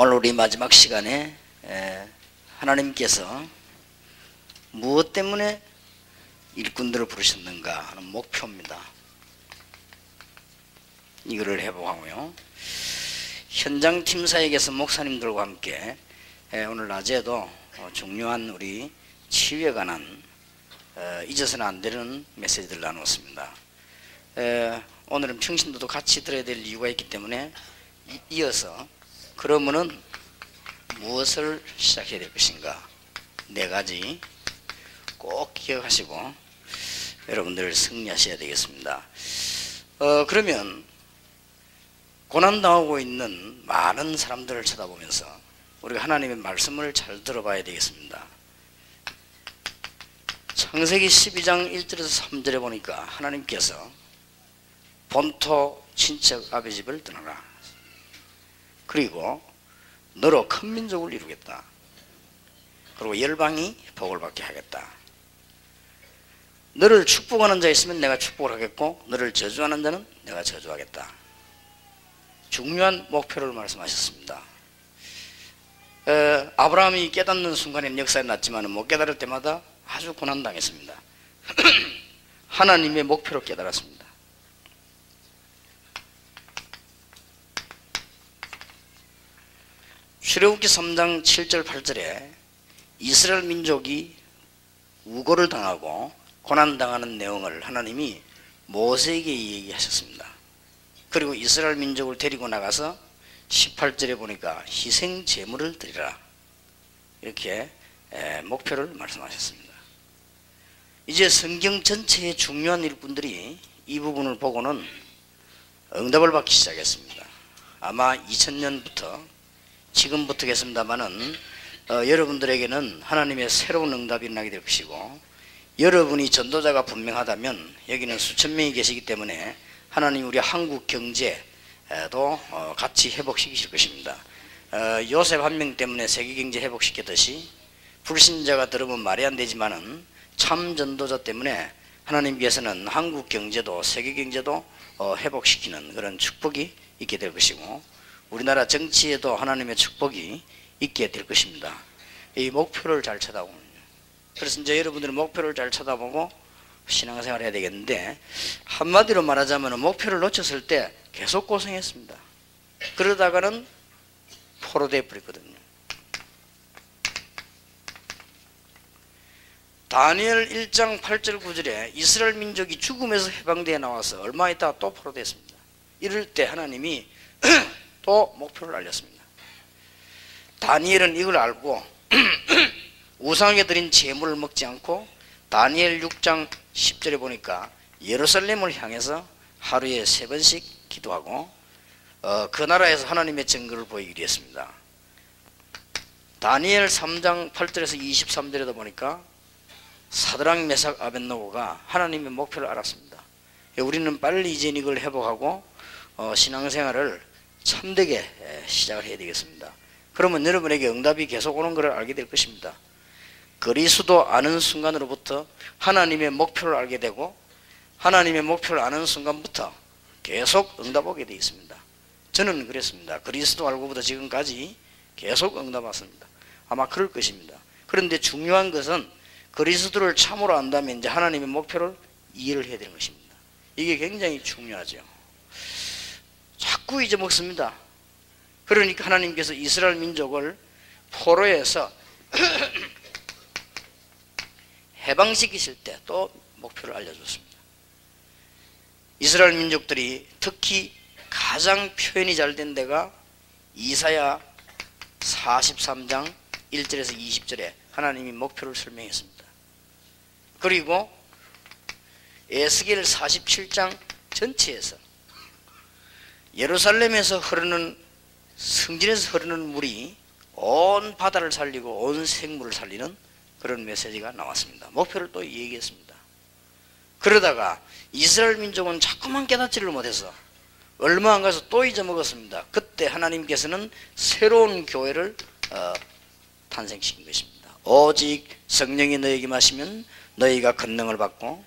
오늘 우리 마지막 시간에 하나님께서 무엇 때문에 일꾼들을 부르셨는가 하는 목표입니다. 이거를 해보고요. 현장 팀사에게서 목사님들과 함께 오늘 낮에도 중요한 우리 치유에 관한 잊어서는 안 되는 메시지들을 나눴습니다. 오늘은 평신도도 같이 들어야 될 이유가 있기 때문에 이어서 그러면은 무엇을 시작해야 될 것인가, 4가지 꼭 기억하시고 여러분들 승리하셔야 되겠습니다. 그러면 고난당하고 있는 많은 사람들을 쳐다보면서 우리가 하나님의 말씀을 잘 들어봐야 되겠습니다. 창세기 12장 1절에서 3절에 보니까 하나님께서 본토 친척 아비 집을 떠나라, 그리고 너로 큰 민족을 이루겠다, 그리고 열방이 복을 받게 하겠다, 너를 축복하는 자 있으면 내가 축복을 하겠고 너를 저주하는 자는 내가 저주하겠다. 중요한 목표를 말씀하셨습니다. 아브라함이 깨닫는 순간에는 역사에 났지만 못 깨달을 때마다 아주 고난당했습니다. 하나님의 목표로 깨달았습니다. 출애굽기 3장 7절 8절에 이스라엘 민족이 우고를 당하고 고난당하는 내용을 하나님이 모세에게 얘기하셨습니다. 그리고 이스라엘 민족을 데리고 나가서 18절에 보니까 희생 제물을 드리라, 이렇게 목표를 말씀하셨습니다. 이제 성경 전체의 중요한 일꾼들이 이 부분을 보고는 응답을 받기 시작했습니다. 아마 2000년부터 지금부터겠습니다마는 여러분들에게는 하나님의 새로운 응답이 나게 될 것이고, 여러분이 전도자가 분명하다면 여기는 수천 명이 계시기 때문에 하나님 우리 한국 경제도 같이 회복시키실 것입니다. 요셉 한 명 때문에 세계 경제 회복시켰듯이 불신자가 들으면 말이 안 되지만은 참 전도자 때문에 하나님께서는 한국 경제도 세계 경제도 회복시키는 그런 축복이 있게 될 것이고, 우리나라 정치에도 하나님의 축복이 있게 될 것입니다. 이 목표를 잘 쳐다보면, 그래서 이제 여러분들은 목표를 잘 쳐다보고 신앙생활을 해야 되겠는데, 한마디로 말하자면 목표를 놓쳤을 때 계속 고생했습니다. 그러다가는 포로되어 버렸거든요. 다니엘 1장 8절 9절에 이스라엘 민족이 죽음에서 해방되어 나와서 얼마 있다가 또 포로됐습니다. 이럴 때 하나님이 또 목표를 알렸습니다. 다니엘은 이걸 알고 우상에 드린 제물을 먹지 않고 다니엘 6장 10절에 보니까 예루살렘을 향해서 하루에 3번씩 기도하고 그 나라에서 하나님의 증거를 보이기로 했습니다. 다니엘 3장 8절에서 23절에도 보니까 사드락 메삭 아벳노고가 하나님의 목표를 알았습니다. 우리는 빨리 이제 이걸 회복하고 신앙생활을 참되게 시작을 해야 되겠습니다. 그러면 여러분에게 응답이 계속 오는 것을 알게 될 것입니다. 그리스도 아는 순간으로부터 하나님의 목표를 알게 되고, 하나님의 목표를 아는 순간부터 계속 응답 오게 되어 있습니다. 저는 그랬습니다. 그리스도 알고부터 지금까지 계속 응답 왔습니다. 아마 그럴 것입니다. 그런데 중요한 것은 그리스도를 참으로 안다면 이제 하나님의 목표를 이해를 해야 되는 것입니다. 이게 굉장히 중요하죠. 자꾸 잊어먹습니다. 그러니까 하나님께서 이스라엘 민족을 포로에서 해방시키실 때 또 목표를 알려줬습니다. 이스라엘 민족들이 특히 가장 표현이 잘 된 데가 이사야 43장 1절에서 20절에 하나님이 목표를 설명했습니다. 그리고 에스겔 47장 전체에서 예루살렘에서 흐르는, 성전에서 흐르는 물이 온 바다를 살리고 온 생물을 살리는 그런 메시지가 나왔습니다. 목표를 또 얘기했습니다. 그러다가 이스라엘 민족은 자꾸만 깨닫지를 못해서 얼마 안 가서 또 잊어먹었습니다. 그때 하나님께서는 새로운 교회를 탄생시킨 것입니다. 오직 성령이 너에게 마시면 너희가 권능을 받고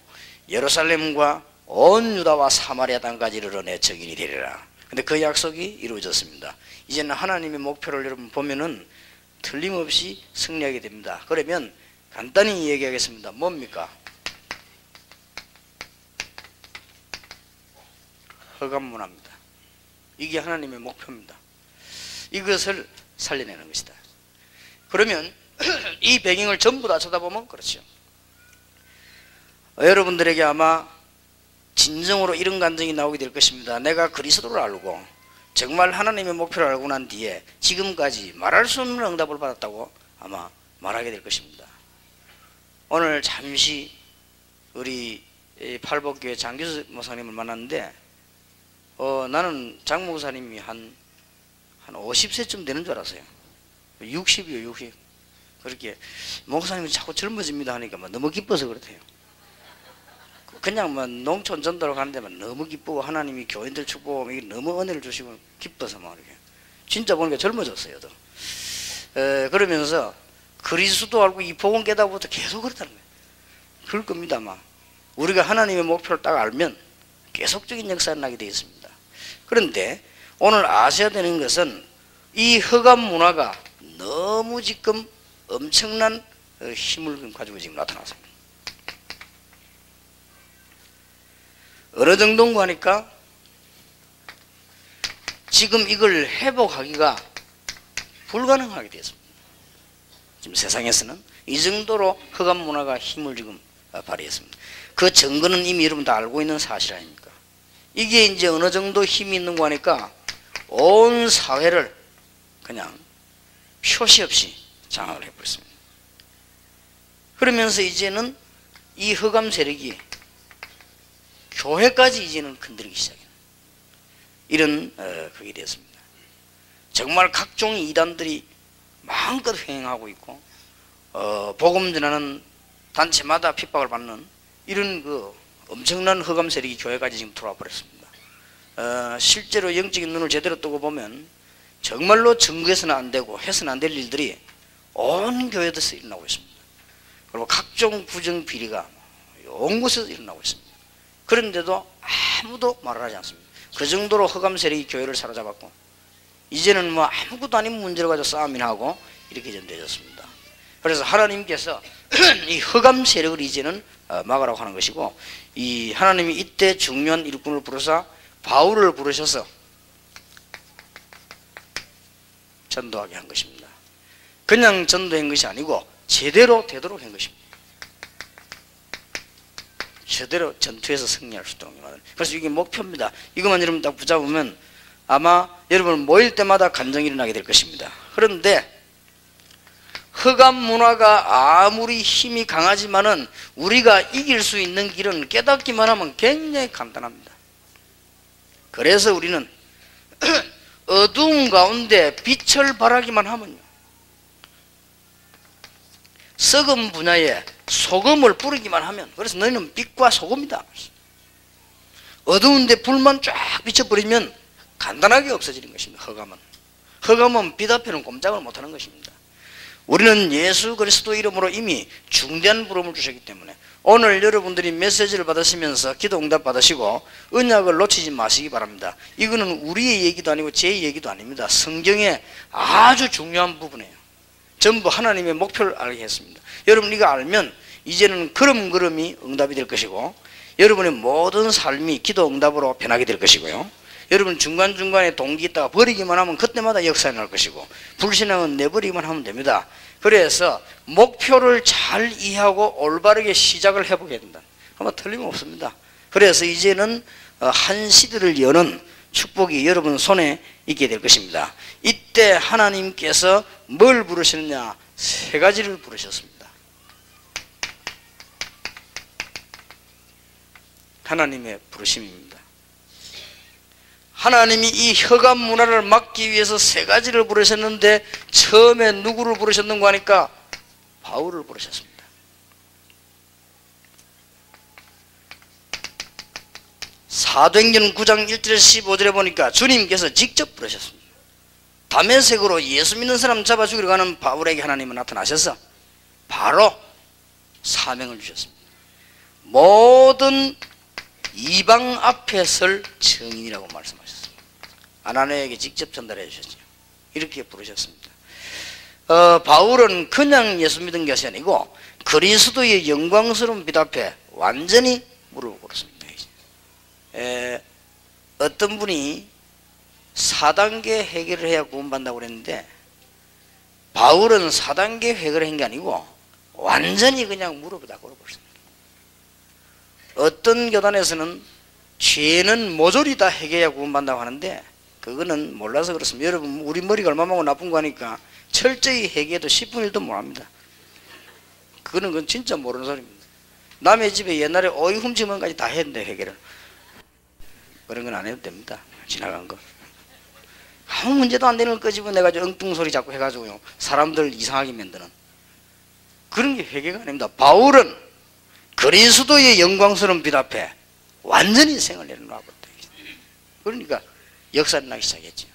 예루살렘과 온 유다와 사마리아 땅까지 이르러 내 증인이 되리라. 근데 그 약속이 이루어졌습니다. 이제는 하나님의 목표를 여러분 보면은 틀림없이 승리하게 됩니다. 그러면 간단히 얘기하겠습니다. 뭡니까? 허감문화입니다. 이게 하나님의 목표입니다. 이것을 살려내는 것이다. 그러면 이 배경을 전부 다 쳐다보면 그렇죠. 여러분들에게 아마 진정으로 이런 감정이 나오게 될 것입니다. 내가 그리스도를 알고 정말 하나님의 목표를 알고 난 뒤에 지금까지 말할 수 없는 응답을 받았다고 아마 말하게 될 것입니다. 오늘 잠시 우리 팔복교회 장교수 목사님을 만났는데 나는 장 목사님이 한 50세쯤 되는 줄 알았어요. 60이요 60. 그렇게 목사님이 자꾸 젊어집니다 하니까 너무 기뻐서 그렇대요. 그냥 농촌 전도로 가는 데만 너무 기쁘고 하나님이 교인들 축복하고 너무 은혜를 주시고 기뻐서 이렇게 진짜 보니까 젊어졌어요. 그러면서 그리스도 알고 이 복음 깨닫고부터 계속 그렇다는 거예요. 그럴 겁니다. 아마 우리가 하나님의 목표를 딱 알면 계속적인 역사가 나게 되어 있습니다. 그런데 오늘 아셔야 되는 것은 이 허감 문화가 너무 지금 엄청난 힘을 가지고 지금 나타났습니다. 어느 정도인가 하니까 지금 이걸 회복하기가 불가능하게 되었습니다. 지금 세상에서는 이 정도로 허감 문화가 힘을 지금 발휘했습니다. 그 증거는 이미 여러분 다 알고 있는 사실 아닙니까? 이게 이제 어느 정도 힘이 있는 거 하니까 온 사회를 그냥 표시 없이 장악을 해버렸습니다. 그러면서 이제는 이 허감 세력이 교회까지 이제는 건드리기 시작해요. 이런 그게 되었습니다. 정말 각종 이단들이 마음껏 횡행하고 있고 복음 전하는 단체마다 핍박을 받는 이런 그 엄청난 허감 세력이 교회까지 지금 들어와 버렸습니다. 실제로 영적인 눈을 제대로 뜨고 보면 정말로 증거해서는 안 되고 해서는 안 될 일들이 온 교회에서 일어나고 있습니다. 그리고 각종 부정 비리가 온 곳에서 일어나고 있습니다. 그런데도 아무도 말을 하지 않습니다. 그 정도로 허감 세력이 교회를 사로잡았고 이제는 아무것도 아닌 문제를 가지고 싸움이나 하고 이렇게 전되어졌습니다. 그래서 하나님께서 이 허감 세력을 이제는 막으라고 하는 것이고 이 하나님이 이때 중요한 일꾼을 부르사 바울을 부르셔서 전도하게 한 것입니다. 그냥 전도한 것이 아니고 제대로 되도록 한 것입니다. 제대로 전투에서 승리할 수 있도록. 그래서 이게 목표입니다. 이것만 여러분 딱 붙잡으면 아마 여러분 모일 때마다 간정이 일어나게 될 것입니다. 그런데 허감 문화가 아무리 힘이 강하지만은 우리가 이길 수 있는 길은 깨닫기만 하면 굉장히 간단합니다. 그래서 우리는 어두운 가운데 빛을 발하기만 하면요, 썩은 분야에 소금을 뿌리기만 하면, 그래서 너희는 빛과 소금이다. 어두운데 불만 쫙 비춰버리면 간단하게 없어지는 것입니다. 허감은 빛 앞에는 꼼짝을 못하는 것입니다. 우리는 예수 그리스도 이름으로 이미 중대한 부름을 주셨기 때문에 오늘 여러분들이 메시지를 받으시면서 기도 응답 받으시고 언약을 놓치지 마시기 바랍니다. 이거는 우리의 얘기도 아니고 제 얘기도 아닙니다. 성경의 아주 중요한 부분이에요. 전부 하나님의 목표를 알게 했습니다. 여러분 이거 알면 이제는 걸음걸음이 응답이 될 것이고 여러분의 모든 삶이 기도 응답으로 변하게 될 것이고요, 여러분 중간중간에 동기 있다가 버리기만 하면 그때마다 역사에 날 것이고 불신앙은 내버리기만 하면 됩니다. 그래서 목표를 잘 이해하고 올바르게 시작을 해보게 된다. 아마 틀림없습니다. 그래서 이제는 한 시대를 여는 축복이 여러분 손에 있게 될 것입니다. 이때 하나님께서 뭘 부르셨느냐? 세 가지를 부르셨습니다. 하나님의 부르심입니다. 하나님이 이 허감 문화를 막기 위해서 세 가지를 부르셨는데 처음에 누구를 부르셨는가 하니까 바울을 부르셨습니다. 사도행전 9장 1절에서 15절에 보니까 주님께서 직접 부르셨습니다. 다메섹으로 예수 믿는 사람 잡아 죽이러 가는 바울에게 하나님은 나타나셔서 바로 사명을 주셨습니다. 모든 이방 앞에 설 증인이라고 말씀하셨습니다. 아나니아에게 직접 전달해 주셨죠. 이렇게 부르셨습니다. 바울은 그냥 예수 믿은 것이 아니고 그리스도의 영광스러운 빛 앞에 완전히 무릎을 꿇었습니다. 어떤 분이 4단계 해결을 해야 구원받는다고 그랬는데 바울은 4단계 해결을 한 게 아니고 완전히 그냥 무릎을 다 꿇어버렸습니다. 어떤 교단에서는 죄는 모조리 다 해결해야 구원받는다고 하는데 그거는 몰라서 그렇습니다. 여러분 우리 머리가 얼마나 나쁜 거 하니까 철저히 해결해도 10분 1도 못합니다. 그건 진짜 모르는 소리입니다. 남의 집에 옛날에 오이 훔치는 것까지 다 했는데 해결을. 그런 건 안 해도 됩니다. 지나간 거. 아무 문제도 안 되는 걸 끄집어내가지고 엉뚱소리 자꾸 해가지고요 사람들 이상하게 만드는 그런 게 회개가 아닙니다. 바울은 그리스도의 영광스러운 빛 앞에 완전히 생을 내려놓았거든요. 그러니까 역사를 나기 시작했죠.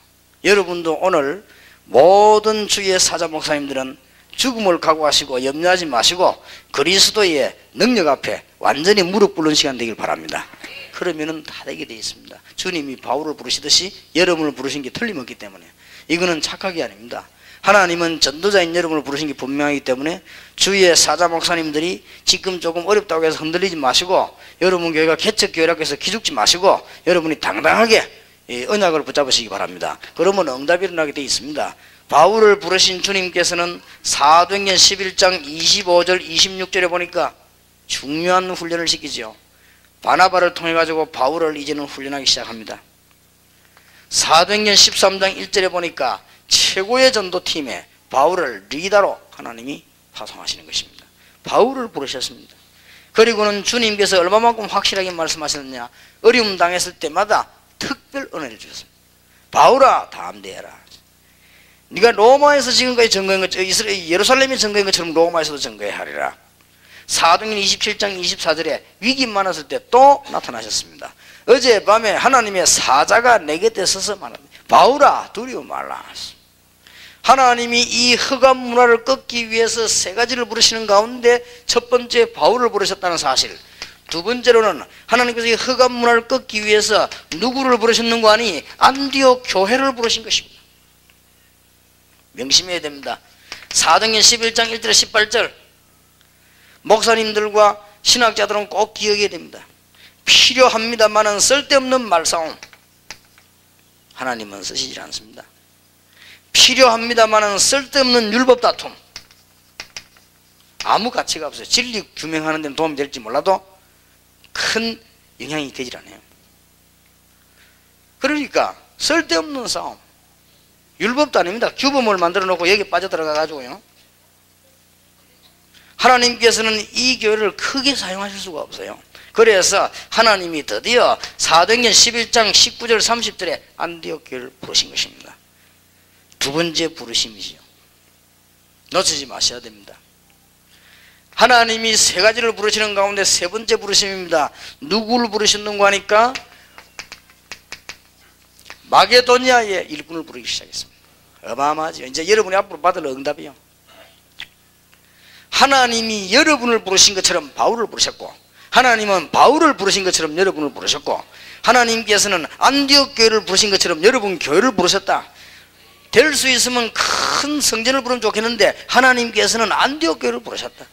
여러분도 오늘 모든 주의 사자 목사님들은 죽음을 각오하시고 염려하지 마시고 그리스도의 능력 앞에 완전히 무릎 꿇는 시간 되길 바랍니다. 그러면은 다 되게 되어 있습니다. 주님이 바울을 부르시듯이 여러분을 부르신 게 틀림없기 때문에 이거는 착각이 아닙니다. 하나님은 전도자인 여러분을 부르신 게 분명하기 때문에 주위의 사자 목사님들이 지금 조금 어렵다고 해서 흔들리지 마시고 여러분 교회가 개척교회라고 해서 기죽지 마시고 여러분이 당당하게 언약을 붙잡으시기 바랍니다. 그러면 응답이 일어나게 되어 있습니다. 바울을 부르신 주님께서는 사도행전 11장 25절 26절에 보니까 중요한 훈련을 시키죠. 바나바를 통해 가지고 바울을 이제는 훈련하기 시작합니다. 사도행전 13장 1절에 보니까 최고의 전도팀에 바울을 리더로 하나님이 파송하시는 것입니다. 바울을 부르셨습니다. 그리고는 주님께서 얼마만큼 확실하게 말씀하셨느냐, 어려움 당했을 때마다 특별 은혜를 주셨습니다. 바울아 담대해라. 네가 로마에서 지금까지 증거한 것, 예루살렘에 증거한 것처럼 로마에서도 증거하리라. 사도행전 27장 24절에 위기 많았을 때 또 나타나셨습니다. 어젯밤에 하나님의 사자가 내 곁에 서서 말합니다. 바울아 두려워 말라. 하나님이 이 흑암 문화를 꺾기 위해서 세 가지를 부르시는 가운데 첫 번째 바울을 부르셨다는 사실, 두 번째로는 하나님께서 이 흑암 문화를 꺾기 위해서 누구를 부르셨는 거 아니? 안디옥 교회를 부르신 것입니다. 명심해야 됩니다. 사도행전 11장 1절 18절 목사님들과 신학자들은 꼭 기억해야 됩니다. 필요합니다만은 쓸데없는 말싸움 하나님은 쓰시지 않습니다. 필요합니다만은 쓸데없는 율법 다툼 아무 가치가 없어요. 진리 규명하는 데는 도움이 될지 몰라도 큰 영향이 되질 않아요. 그러니까 쓸데없는 싸움, 율법도 아닙니다. 규범을 만들어 놓고 여기 빠져들어가 가지고요 하나님께서는 이 교회를 크게 사용하실 수가 없어요. 그래서 하나님이 드디어 사도행전 11장 19절 30절에 안디옥 교회를 부르신 것입니다. 두 번째 부르심이지요. 놓치지 마셔야 됩니다. 하나님이 세 가지를 부르시는 가운데 세 번째 부르심입니다. 누구를 부르셨는가 하니까 마게도니아의 일꾼을 부르기 시작했습니다. 어마어마하죠. 이제 여러분이 앞으로 받을 응답이요. 하나님이 여러분을 부르신 것처럼 바울을 부르셨고, 하나님은 바울을 부르신 것처럼 여러분을 부르셨고, 하나님께서는 안디옥 교회를 부르신 것처럼 여러분 교회를 부르셨다. 될 수 있으면 큰 성전을 부르면 좋겠는데 하나님께서는 안디옥 교회를 부르셨다.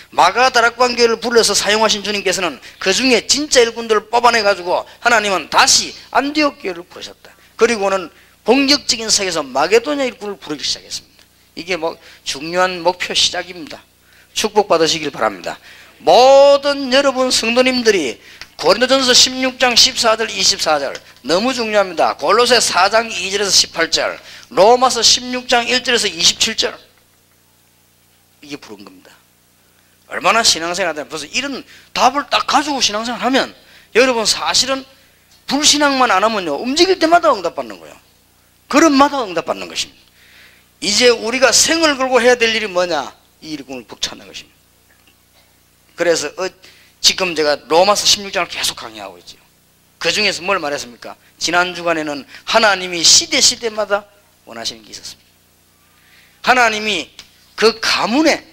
마가다락방 교회를 불러서 사용하신 주님께서는 그 중에 진짜 일꾼들을 뽑아내 가지고 하나님은 다시 안디옥 교회를 부르셨다. 그리고는 본격적인 세계에서 마게도냐 일꾼을 부르기 시작했습니다. 이게 중요한 목표 시작입니다. 축복받으시길 바랍니다. 모든 여러분 성도님들이 고린도전서 16장 14절 24절 너무 중요합니다. 골로새 4장 2절에서 18절, 로마서 16장 1절에서 27절 이게 부른 겁니다. 얼마나 신앙생활 하면 벌써 이런 답을 딱 가지고 신앙생활 하면 여러분 사실은 불신앙만 안 하면요 움직일 때마다 응답받는 거예요. 그런마다 응답받는 것입니다. 이제 우리가 생을 걸고 해야 될 일이 뭐냐? 이 일꾼을 북찾는 것입니다. 그래서 지금 제가 로마서 16장을 계속 강의하고 있죠. 그 중에서 뭘 말했습니까? 지난 주간에는 하나님이 시대마다 원하시는 게 있었습니다. 하나님이 그 가문에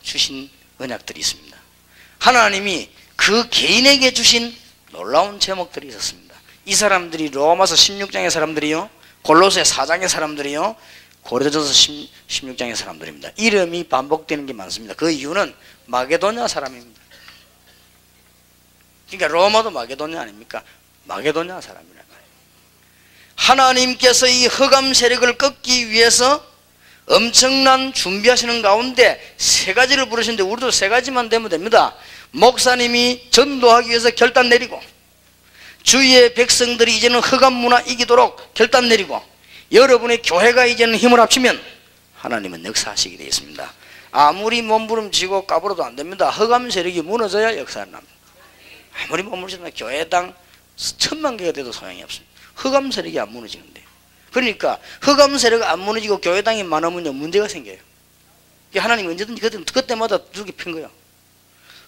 주신 언약들이 있습니다. 하나님이 그 개인에게 주신 놀라운 제목들이 있었습니다. 이 사람들이 로마서 16장의 사람들이요, 골로새 4장의 사람들이요, 고린도전서 16장의 사람들입니다. 이름이 반복되는 게 많습니다. 그 이유는 마게도냐 사람입니다. 그러니까 로마도 마게도냐 아닙니까? 마게도냐 사람이란 말이에요. 하나님께서 이 흑암 세력을 꺾기 위해서 엄청난 준비하시는 가운데 세 가지를 부르시는데, 우리도 세 가지만 되면 됩니다. 목사님이 전도하기 위해서 결단 내리고, 주위의 백성들이 이제는 흑암 문화 이기도록 결단 내리고, 여러분의 교회가 이제는 힘을 합치면 하나님은 역사하시게 되어 있습니다. 아무리 몸부림치고 까불어도 안 됩니다. 흑암 세력이 무너져야 역사는 납니다. 아무리 몸부림치면 교회당 1000만 개가 돼도 소용이 없습니다. 흑암 세력이 안 무너지는데. 그러니까 흑암 세력이 안 무너지고 교회당이 많으면요, 문제가 생겨요. 하나님 언제든지 그때마다 두들겨 핀 거예요.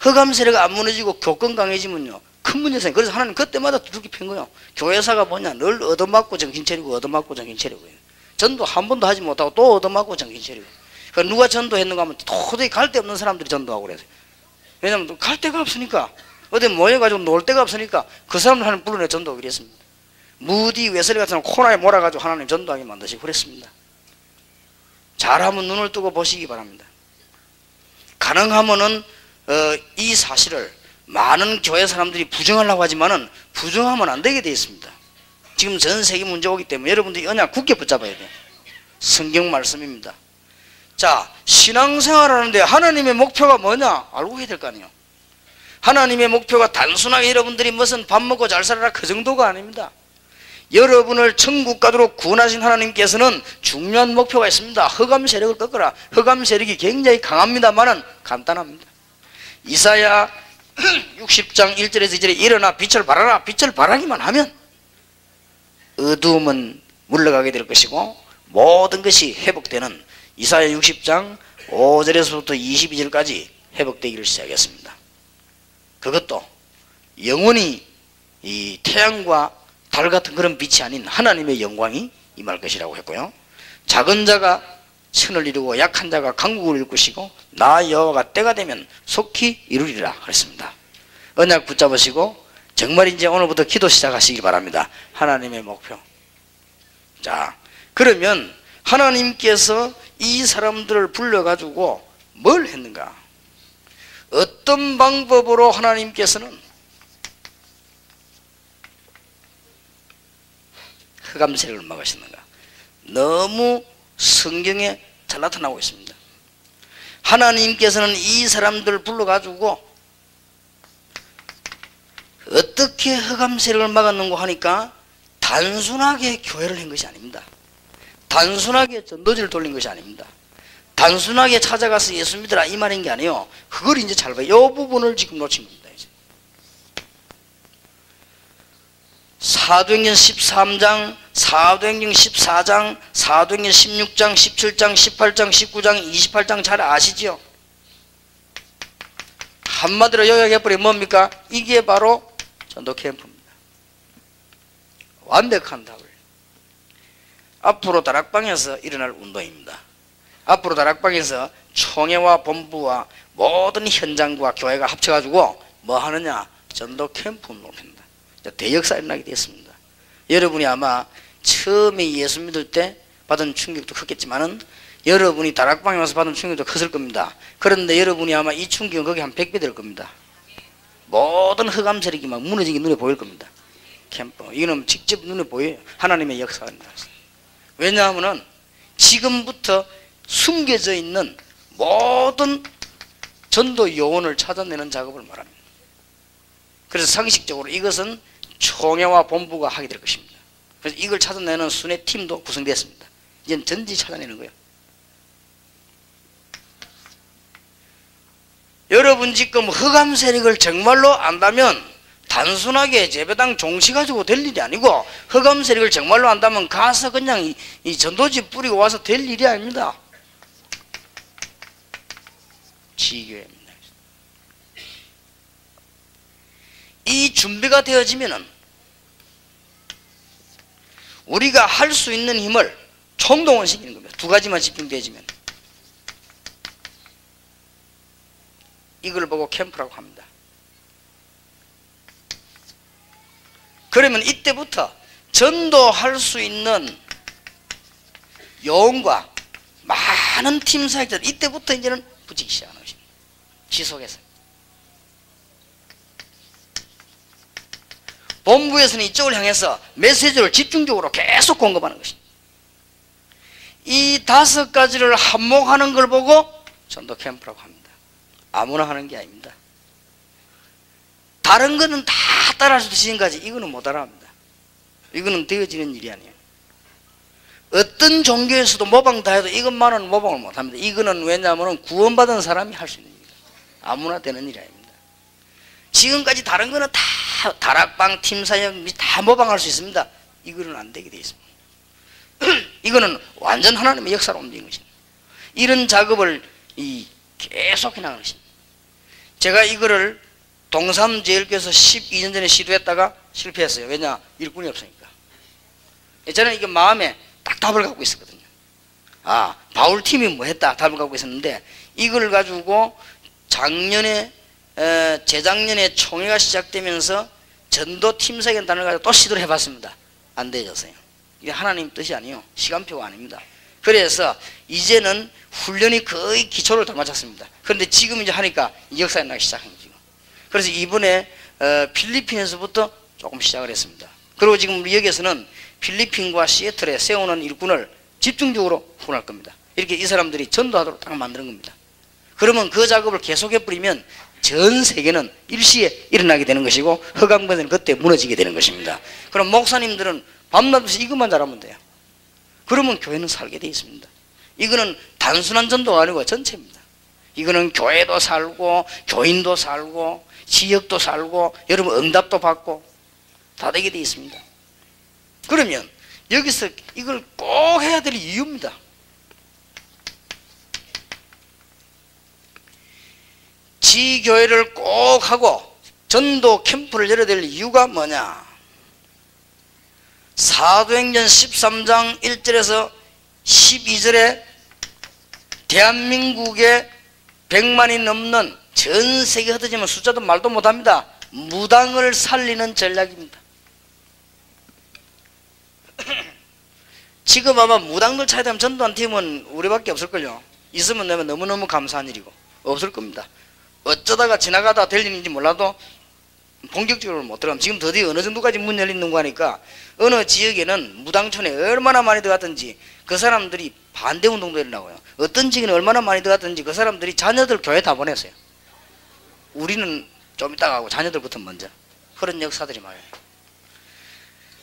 흑암 세력이 안 무너지고 교권 강해지면요, 큰 문제 생겨요. 그래서 하나님 그때마다 두들겨 핀 거예요. 교회사가 뭐냐, 늘 얻어맞고 정신 차리고 얻어맞고 정신 차리고. 전도 한 번도 하지 못하고 또 얻어맞고 정신 차리고. 그러니까 누가 전도했는가 하면 도저히 갈 데 없는 사람들이 전도하고 그래서. 왜냐하면 갈 데가 없으니까, 어디 모여가지고 놀 데가 없으니까 그 사람들 하나님 불러내 전도하기로 했습니다. 무디 웨슬리 같은 사람 코너에 몰아가지고 하나님 전도하게 만드시고 그랬습니다. 잘하면 눈을 뜨고 보시기 바랍니다. 가능하면은 이 사실을 많은 교회 사람들이 부정하려고 하지만은 부정하면 안 되게 되어 있습니다. 지금 전 세계 문제 오기 때문에 여러분들이 언약 굳게 붙잡아야 돼요. 성경 말씀입니다. 자, 신앙생활 하는데 하나님의 목표가 뭐냐 알고 해야 될 거 아니에요. 하나님의 목표가 단순하게 여러분들이 무슨 밥 먹고 잘 살아라 그 정도가 아닙니다. 여러분을 천국 가도록 구원하신 하나님께서는 중요한 목표가 있습니다. 흑암 세력을 꺾어라. 흑암 세력이 굉장히 강합니다만은 간단합니다. 이사야 60장 1절에서 2절에 일어나 빛을 발하라. 빛을 발하기만 하면 어두움은 물러가게 될 것이고 모든 것이 회복되는 이사야 60장 5절에서부터 22절까지 회복되기를 시작했습니다. 그것도 영원히 이 태양과 달 같은 그런 빛이 아닌 하나님의 영광이 임할 것이라고 했고요. 작은 자가 천을 이루고 약한 자가 강국을 이룰 것이고 나 여호와가 때가 되면 속히 이루리라 그랬습니다. 언약 붙잡으시고 정말 이제 오늘부터 기도 시작하시기 바랍니다. 하나님의 목표. 자, 그러면 하나님께서 이 사람들을 불러가지고 뭘 했는가? 어떤 방법으로 하나님께서는 흑암 세력을 막으셨는가? 너무 성경에 잘 나타나고 있습니다. 하나님께서는 이 사람들을 불러가지고 어떻게 흑암 세력을 막았는고 하니까 단순하게 교회를 한 것이 아닙니다. 단순하게 전도지를 돌린 것이 아닙니다. 단순하게 찾아가서 예수 믿으라 이 말인 게 아니에요. 그걸 이제 잘 봐요. 이 부분을 지금 놓친 겁니다. 이제. 사도행전 13장, 사도행전 14장, 사도행전 16장, 17장, 18장, 19장, 28장 잘 아시죠? 한마디로 요약해버리면 뭡니까? 이게 바로 전도 캠프입니다. 완벽한 답을. 앞으로 다락방에서 일어날 운동입니다. 앞으로 다락방에서 총회와 본부와 모든 현장과 교회가 합쳐가지고 뭐 하느냐? 전도 캠프 운동입니다. 대역사 일어나게 되었습니다. 여러분이 아마 처음에 예수 믿을 때 받은 충격도 컸겠지만은 여러분이 다락방에 와서 받은 충격도 컸을 겁니다. 그런데 여러분이 아마 이 충격은 거기 한 100배 될 겁니다. 모든 흑암 세력이 막 무너진 게 눈에 보일 겁니다. 캠프. 이거는 직접 눈에 보여요. 하나님의 역사가 일어났어요. 왜냐하면 지금부터 숨겨져 있는 모든 전도 요원을 찾아내는 작업을 말합니다. 그래서 상식적으로 이것은 총회와 본부가 하게 될 것입니다. 그래서 이걸 찾아내는 순회 팀도 구성됐습니다. 이제는 전지 찾아내는 거예요. 여러분 지금 흑암 세력을 정말로 안다면 단순하게 제배당 종시 가지고 될 일이 아니고 흑암 세력을 정말로 안다면 가서 그냥 이 전도지 뿌리고 와서 될 일이 아닙니다. 지교회입니다. 이 준비가 되어지면은 우리가 할 수 있는 힘을 총동원시키는 겁니다. 두 가지만 집중되어지면 이걸 보고 캠프라고 합니다. 그러면 이때부터 전도할 수 있는 요원과 많은 팀 사역자들 이때부터 이제는 붙이기 시작하는 것입니다. 지속해서. 본부에서는 이쪽을 향해서 메시지를 집중적으로 계속 공급하는 것입니다. 이 5가지를 한몫하는 걸 보고 전도 캠프라고 합니다. 아무나 하는 게 아닙니다. 다른 거는 다 따라할 수 있는 거지 이거는 못 따라합니다. 이거는 되어지는 일이 아니에요. 어떤 종교에서도 모방 다 해도 이것만은 모방을 못 합니다. 이거는 왜냐하면 구원받은 사람이 할 수 있는 일이다. 아무나 되는 일이 아닙니다. 지금까지 다른 거는 다 다락방, 팀사역 다 모방할 수 있습니다. 이거는 안 되게 되어 있습니다. 이거는 완전 하나님의 역사로 움직이는 것입니다. 이런 작업을 계속 해나가는 것입니다. 제가 이거를 동삼제일교에서 12년 전에 시도했다가 실패했어요. 왜냐? 일꾼이 없으니까. 저는 이게 마음에 딱 답을 갖고 있었거든요. 아, 바울팀이 뭐 했다 답을 갖고 있었는데 이걸 가지고 작년에 재작년에 총회가 시작되면서 전도 팀사역이라는 단어를 가지고 또 시도를 해봤습니다. 안 되어졌어요. 이게 하나님 뜻이 아니에요. 시간표가 아닙니다. 그래서 이제는 훈련이 거의 기초를 다 마쳤습니다. 그런데 지금 이제 하니까 역사에 나기 시작한 거죠. 그래서 이번에 필리핀에서부터 조금 시작을 했습니다. 그리고 지금 우리 여기에서는 필리핀과 시애틀에 세우는 일꾼을 집중적으로 후원할 겁니다. 이렇게 이 사람들이 전도하도록 딱 만드는 겁니다. 그러면 그 작업을 계속해버리면 전 세계는 일시에 일어나게 되는 것이고 허강변은 그때 무너지게 되는 것입니다. 그럼 목사님들은 밤낮없이 이것만 잘하면 돼요. 그러면 교회는 살게 되어 있습니다. 이거는 단순한 전도가 아니고 전체입니다. 이거는 교회도 살고 교인도 살고 지역도 살고 여러분 응답도 받고 다 되게 되어 있습니다. 그러면 여기서 이걸 꼭 해야 될 이유입니다. 지교회를 꼭 하고 전도 캠프를 열어야 될 이유가 뭐냐? 사도행전 13장 1절에서 12절에 대한민국에 100만이 넘는 전 세계 흩어지면 숫자도 말도 못합니다. 무당을 살리는 전략입니다. 지금 아마 무당들 차야 되면 전도한 팀은 우리밖에 없을걸요. 있으면 내가 너무너무 감사한 일이고 없을 겁니다. 어쩌다가 지나가다 될 일인지 몰라도 본격적으로 못 들어가면 지금 드디어 어느 정도까지 문 열리는 거 하니까 어느 지역에는 무당촌에 얼마나 많이 들어갔든지 그 사람들이 반대운동도 일어나고요. 어떤 지역에는 얼마나 많이 들어갔든지 그 사람들이 자녀들 교회 다 보냈어요. 우리는 좀 이따가 하고 자녀들부터 먼저. 그런 역사들이 많아요.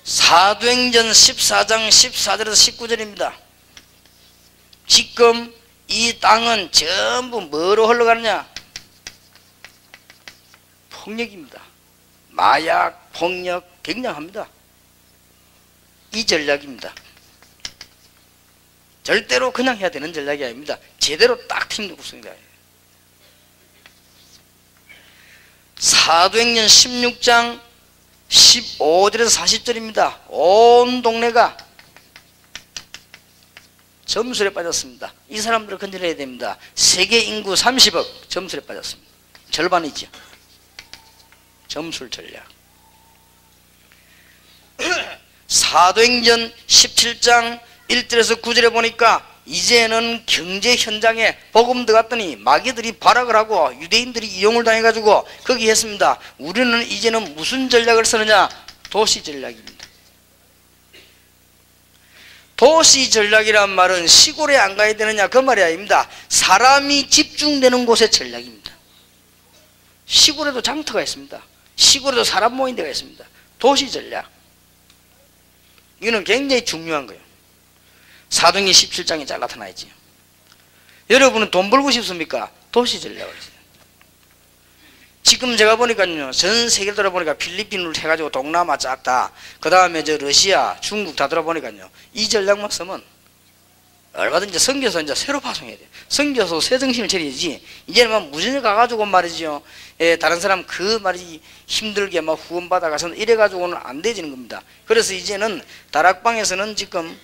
사도행전 14장 14절에서 19절입니다. 지금 이 땅은 전부 뭐로 흘러가느냐? 폭력입니다. 마약, 폭력 굉장합니다. 이 전략입니다. 절대로 그냥 해야 되는 전략이 아닙니다. 제대로 딱 팀 구성이다. 사도행전 16장 15절에서 40절입니다. 온 동네가 점술에 빠졌습니다. 이 사람들을 건져내야 됩니다. 세계 인구 30억 점술에 빠졌습니다. 절반이죠. 점술 전략. 사도행전 17장 1절에서 9절에 보니까 이제는 경제 현장에 복음 들어갔더니 마귀들이 발악을 하고 유대인들이 이용을 당해가지고 거기 했습니다. 우리는 이제는 무슨 전략을 쓰느냐? 도시 전략입니다. 도시 전략이란 말은 시골에 안 가야 되느냐 그 말이 아닙니다. 사람이 집중되는 곳의 전략입니다. 시골에도 장터가 있습니다. 시골에도 사람 모인 데가 있습니다. 도시 전략. 이거는 굉장히 중요한 거예요. 사도행전 17장에 잘 나타나 있지요. 여러분은 돈 벌고 싶습니까? 도시 전략을 해요. 지금 제가 보니까요, 전 세계를 돌아보니까 필리핀을 해가지고 동남아 쫙 다, 그 다음에 저 러시아, 중국 다 돌아보니까요, 이 전략만 쓰면 얼마든지 선교서 이제 새로 파송해야 돼요. 선교서 새 정신을 차리지, 이제는 막 무전에 가가지고 말이죠, 다른 사람 그 말이 힘들게 막 후원받아가서 이래가지고는 안 되지는 겁니다. 그래서 이제는 다락방에서는 지금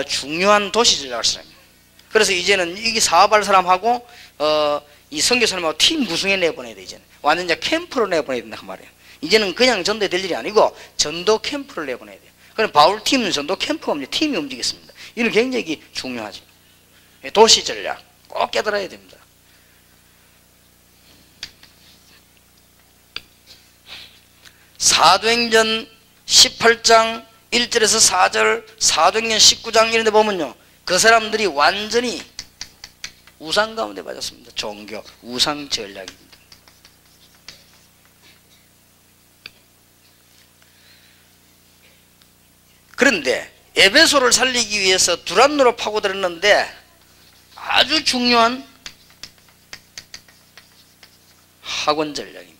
중요한 도시 전략을 써요. 그래서 이제는 이 사업할 사람하고 이 선교사님하고 팀 구성해 내보내야 돼. 이제는 완전 이제 캠프로 내보내야 된다 그 말이에요. 이제는 그냥 전도될 일이 아니고 전도 캠프를 내보내야 돼요. 그럼 바울 팀은 전도 캠프가 없는 팀이 움직였습니다. 이는 굉장히 중요하죠. 도시 전략 꼭 깨달아야 됩니다. 사도행전 18장 1절에서 4절, 사도행전 19장 이런 데 보면요, 그 사람들이 완전히 우상 가운데 빠졌습니다. 종교, 우상 전략입니다. 그런데 에베소를 살리기 위해서 두란노로 파고들었는데 아주 중요한 학원 전략입니다.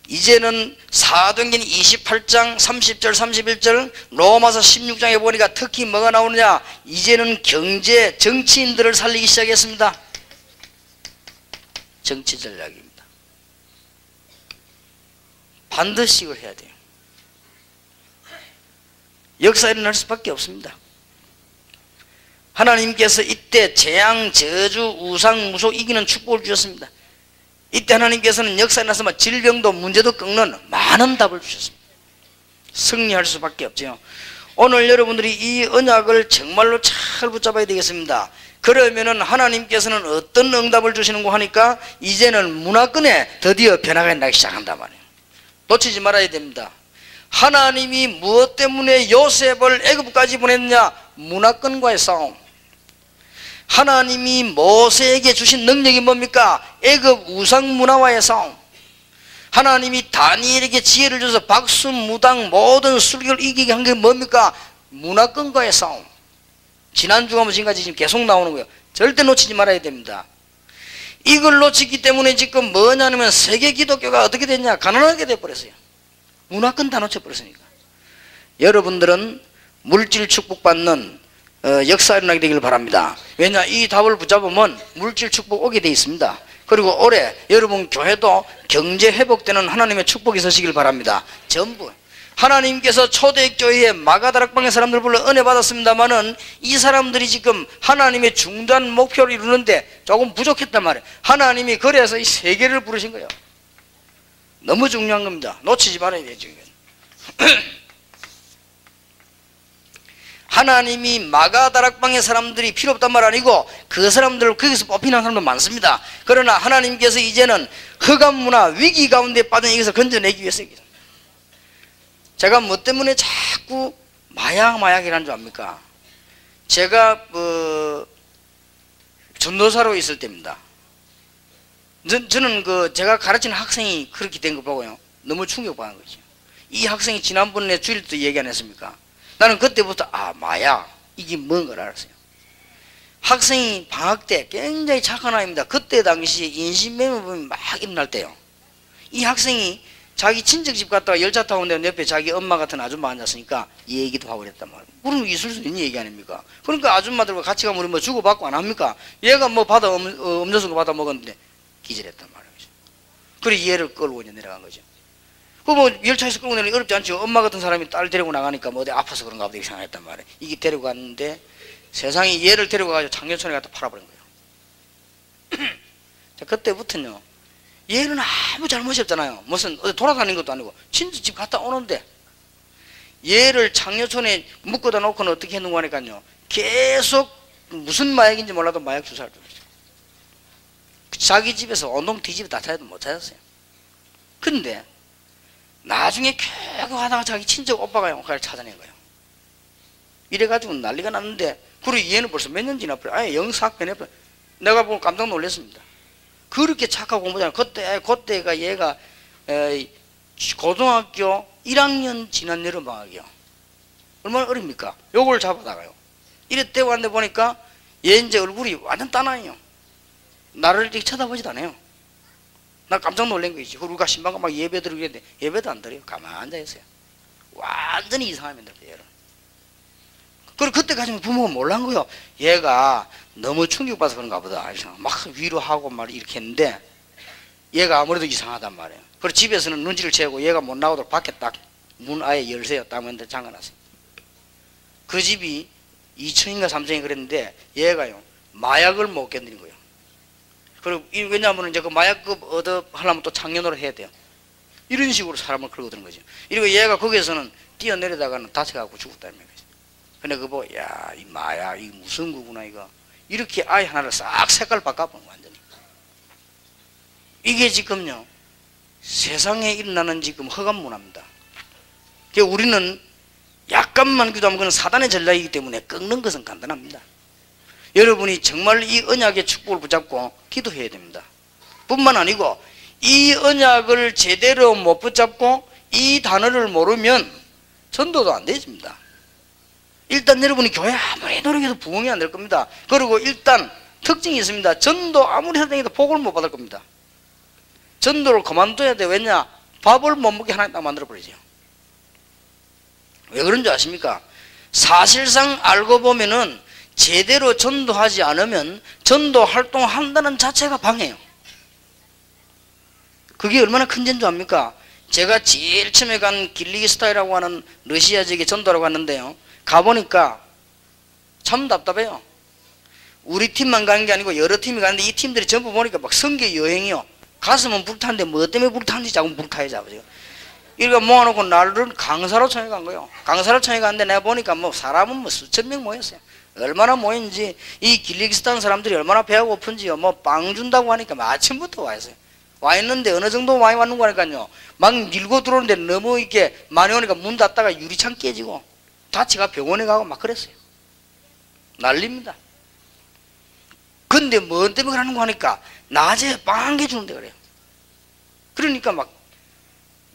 이제는 사도행전 28장 30절 31절 로마서 16장에 보니까 특히 뭐가 나오느냐, 이제는 경제 정치인들을 살리기 시작했습니다. 정치 전략입니다. 반드시 이걸 해야 돼요. 역사 일어날 수밖에 없습니다. 하나님께서 이때 재앙, 저주, 우상, 무속 이기는 축복을 주셨습니다. 이때 하나님께서는 역사에 나서면 질병도 문제도 꺾는 많은 답을 주셨습니다. 승리할 수밖에 없죠. 오늘 여러분들이 이 언약을 정말로 잘 붙잡아야 되겠습니다. 그러면은 하나님께서는 어떤 응답을 주시는고 하니까 이제는 문화권에 드디어 변화가 나기 시작한단 말이에요. 놓치지 말아야 됩니다. 하나님이 무엇 때문에 요셉을 애굽까지 보냈느냐? 문화권과의 싸움. 하나님이 모세에게 주신 능력이 뭡니까? 애굽 우상 문화와의 싸움. 하나님이 다니엘에게 지혜를 줘서 박수, 무당, 모든 술교를 이기게 한 게 뭡니까? 문화권과의 싸움. 지난주가 지금까지 지금 계속 나오는 거예요. 절대 놓치지 말아야 됩니다. 이걸 놓치기 때문에 지금 뭐냐면 세계 기독교가 어떻게 됐냐? 가난하게 돼버렸어요. 문화권 다 놓쳐버렸으니까. 여러분들은 물질 축복받는 역사 일어나게 되기를 바랍니다. 왜냐, 이 답을 붙잡으면 물질 축복 오게 돼 있습니다. 그리고 올해 여러분 교회도 경제 회복되는 하나님의 축복이 있으시길 바랍니다. 전부 하나님께서 초대교회에 마가다락방의 사람들 불러 은혜 받았습니다마는 이 사람들이 지금 하나님의 중대한 목표를 이루는데 조금 부족했단 말이에요. 하나님이 그래서 이 세계를 부르신 거예요. 너무 중요한 겁니다. 놓치지 말아야 돼요. 지금 하나님이 마가다락방의 사람들이 필요 없단 말 아니고 그 사람들을 거기서 뽑히는 사람도 많습니다. 그러나 하나님께서 이제는 흑암문화 위기 가운데 빠진 여기서 건져내기 위해서. 제가 뭐 때문에 자꾸 마약이라는 줄 압니까? 제가 전도사로 있을 때입니다. 저는 제가 가르치는 학생이 그렇게 된 거 보고요, 너무 충격받은 거죠. 이 학생이 지난번에 주일 때 얘기 안 했습니까? 나는 그때부터 마약 이게 뭔 걸 알았어요. 학생이 방학 때 굉장히 착한 아이입니다. 그때 당시에 인신매매범이 막 일어날 때요, 이 학생이 자기 친척집 갔다가 열차 타고 오는데 옆에 자기 엄마 같은 아줌마 앉았으니까 얘기도 하고 그랬단 말이에요. 그럼 있을 수 있는 얘기 아닙니까? 그러니까 아줌마들과 같이 가면 우리 뭐 주고받고 안 합니까? 얘가 뭐 음료수 받아 먹었는데 기절했단 말이죠. 그래 얘를 끌고 이제 내려간 거죠. 그 뭐 열차에서 끌고 내리기 어렵지 않죠. 엄마 같은 사람이 딸 데리고 나가니까 뭐 어디 아파서 그런가 보다 이상했단 말이에요. 이게 데리고 갔는데 세상에 얘를 데리고 가서 장려촌에 갖다 팔아버린 거예요. 자, 그때부터는요, 얘는 아무 잘못이 없잖아요. 무슨 어디 돌아다니는 것도 아니고 친척 집 갔다 오는데 얘를 장려촌에 묶어다 놓고는 어떻게 했는고 하니까요, 계속 무슨 마약인지 몰라도 마약 주사를 줬어요. 자기 집에서 온통 뒤집어 다 찾아도 못 찾았어요. 근데 나중에 겨우 하다가 자기 친척 오빠가 영화를 찾아낸 거예요. 이래가지고 난리가 났는데, 그리고 얘는 벌써 몇 년 지나버려. 아예 영사학변해버려. 내가 보고 깜짝 놀랐습니다. 그렇게 착하고 공부잖아요. 그때가 얘가 고등학교 1학년 지난 여름방학이요. 얼마나 어립니까? 요걸 잡아다가요. 이랬대 왔는데 보니까 얘 이제 얼굴이 완전 따나요. 나를 이렇게 쳐다보지도 않아요. 나 깜짝 놀란 거지. 우리가 신방가 막 예배 드리고 했는데 예배도 안 드려요. 가만히 앉아있어요. 완전히 이상합니다. 얘를. 그리고 그때까지는 부모가 몰란 거예요. 얘가 너무 충격받아서 그런가 보다. 막 위로하고 막 이렇게 했는데 얘가 아무래도 이상하단 말이에요. 그리고 집에서는 눈치를 채우고 얘가 못 나오도록 밖에 딱 문 아예 열쇠요. 딱 먼저 잠가놨어요. 그 집이 2층인가 3층인가 그랬는데 얘가요, 마약을 못 견디는 거예요. 그리고 왜냐하면 이제 그 마약급 얻어 하려면 또 창년으로 해야 돼요. 이런 식으로 사람을 끌어들인 거죠. 이리고 얘가 거기에서는 뛰어내리다가는 다쳐갖고 죽었다는 거죠. 근데 그거 보고, 야, 이 마약, 이 무슨 거구나, 이거. 이렇게 아이 하나를 싹 색깔 바꿔보는 거, 완전히. 이게 지금요, 세상에 일어나는 지금 허감 문화입니다. 그러니까 우리는 약간만 기도하면 그건 사단의 전략이기 때문에 꺾는 것은 간단합니다. 여러분이 정말 이 언약의 축복을 붙잡고 기도해야 됩니다. 뿐만 아니고 이 언약을 제대로 못 붙잡고 이 단어를 모르면 전도도 안 되집니다. 일단 여러분이 교회 아무리 노력해도 부흥이 안 될 겁니다. 그리고 일단 특징이 있습니다. 전도 아무리 해도 복을 못 받을 겁니다. 전도를 그만둬야 돼. 왜냐? 밥을 못 먹게 하나님 딱 만들어버리죠. 왜 그런 줄 아십니까? 사실상 알고 보면은 제대로 전도하지 않으면 전도 활동한다는 자체가 방해예요. 그게 얼마나 큰 죄인 줄 압니까? 제가 제일 처음에 간 길리기스탄이라고 하는 러시아 지역에 전도라고 갔는데요. 가보니까 참 답답해요. 우리 팀만 가는 게 아니고 여러 팀이 가는데 이 팀들이 전부 보니까 막 성교 여행이요. 가슴은 불타는데 뭐 때문에 불타는지 자꾸 불타야 잡아요. 이렇게 모아놓고 나를 강사로청에 간 거예요. 강사로청에 갔는데 내가 보니까 뭐 사람은 뭐 수천 명 모였어요. 얼마나 모였는지, 이 길리기스탄 사람들이 얼마나 배가 고픈지요. 뭐 빵 준다고 하니까 아침부터 와 있어요. 와 있는데 어느 정도 많이 왔는 거니까요. 막 밀고 들어오는데 너무 이렇게 많이 오니까 문 닫다가 유리창 깨지고 다치가 병원에 가고 막 그랬어요. 난립니다. 근데 뭐 때문에 그러는 거 하니까 낮에 빵 한 개 주는데 그래요. 그러니까 막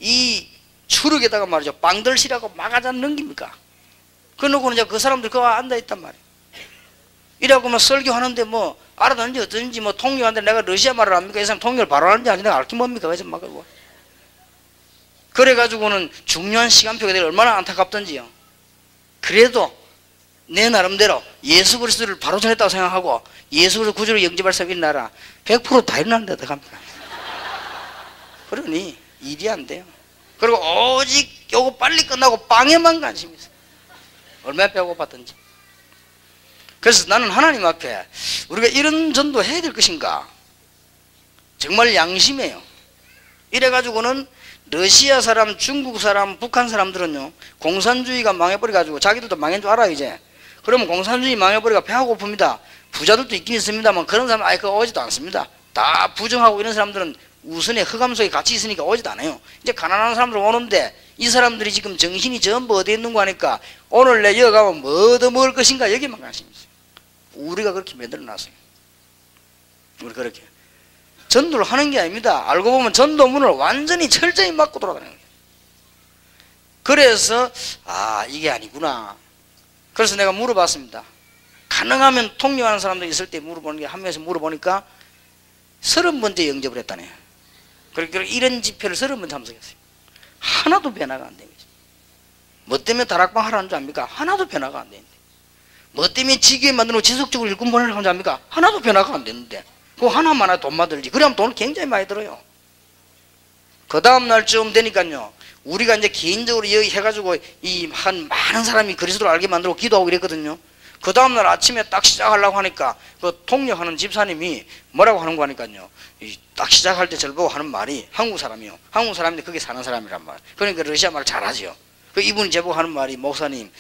이 추럭에다가 말이죠. 빵들시라고 막아자 넘깁니까? 그러고 이제 그 사람들 그거 앉아있단 말이에요. 이라고 뭐 설교하는데 뭐 알아듣는지 어쩐지 뭐 통역하는데 내가 러시아 말을 합니까? 이 사람 통역을 바로 하는지 아닌지 내가 알게 뭡니까? 그래서 막 그러고. 그래가지고는 중요한 시간표가 되게 얼마나 안타깝던지요. 그래도 내 나름대로 예수 그리스도를 바로 전했다고 생각하고 예수 그리스도 구주로 영접할 사람이 일어나라. 100% 다 일어나는 데 어떡합니까? 그러니 일이 안 돼요. 그리고 오직 요거 빨리 끝나고 빵에만 관심이 있어요. 얼마나 배고팠던지. 그래서 나는 하나님 앞에 우리가 이런 전도 해야 될 것인가? 정말 양심해요. 이래가지고는 러시아 사람, 중국 사람, 북한 사람들은요, 공산주의가 망해버려가지고 자기들도 망한 줄 알아요, 이제. 그러면 공산주의 망해버리가 배가 고픕니다. 부자들도 있긴 있습니다만 그런 사람은 아예 그거 오지도 않습니다. 다 부정하고 이런 사람들은 우선에 흑암 속에 같이 있으니까 오지도 않아요. 이제 가난한 사람들 오는데 이 사람들이 지금 정신이 전부 어디에 있는 거 하니까 오늘 내 여기 가면 뭐 얻어 먹을 것인가 여기만 관심이 있어요. 우리가 그렇게 만들어놨어요. 우리 그렇게 전도를 하는 게 아닙니다. 알고 보면 전도문을 완전히 철저히 막고 돌아다니는 거예요. 그래서 이게 아니구나. 그래서 내가 물어봤습니다. 가능하면 통역하는 사람들 있을 때 물어보는 게 한 명에서 물어보니까 30번째 영접을 했다네요. 그러니까 이런 집회를 30번 참석했어요. 하나도 변화가 안 된 거죠. 뭐 때문에 다락방 하라는 줄 압니까? 하나도 변화가 안 되는데. 뭐 때문에 지교회 만들고 지속적으로 일꾼 보내려고 하는 줄 압니까? 하나도 변화가 안 되는데. 그거 하나만 해도 돈만 들지. 그러면 돈을 굉장히 많이 들어요. 그 다음날쯤 되니까요, 우리가 이제 개인적으로 여기 해가지고 이 한 많은 사람이 그리스도를 알게 만들고 기도하고 이랬거든요. 그 다음날 아침에 딱 시작하려고 하니까 그 통역하는 집사님이 뭐라고 하는 거 하니까요, 딱 시작할 때 저를 보고 하는 말이 한국 사람이요. 한국 사람인데 거기 사는 사람이란 말. 그러니까 러시아 말 잘하죠. 그 이분이 제보고 하는 말이, 목사님,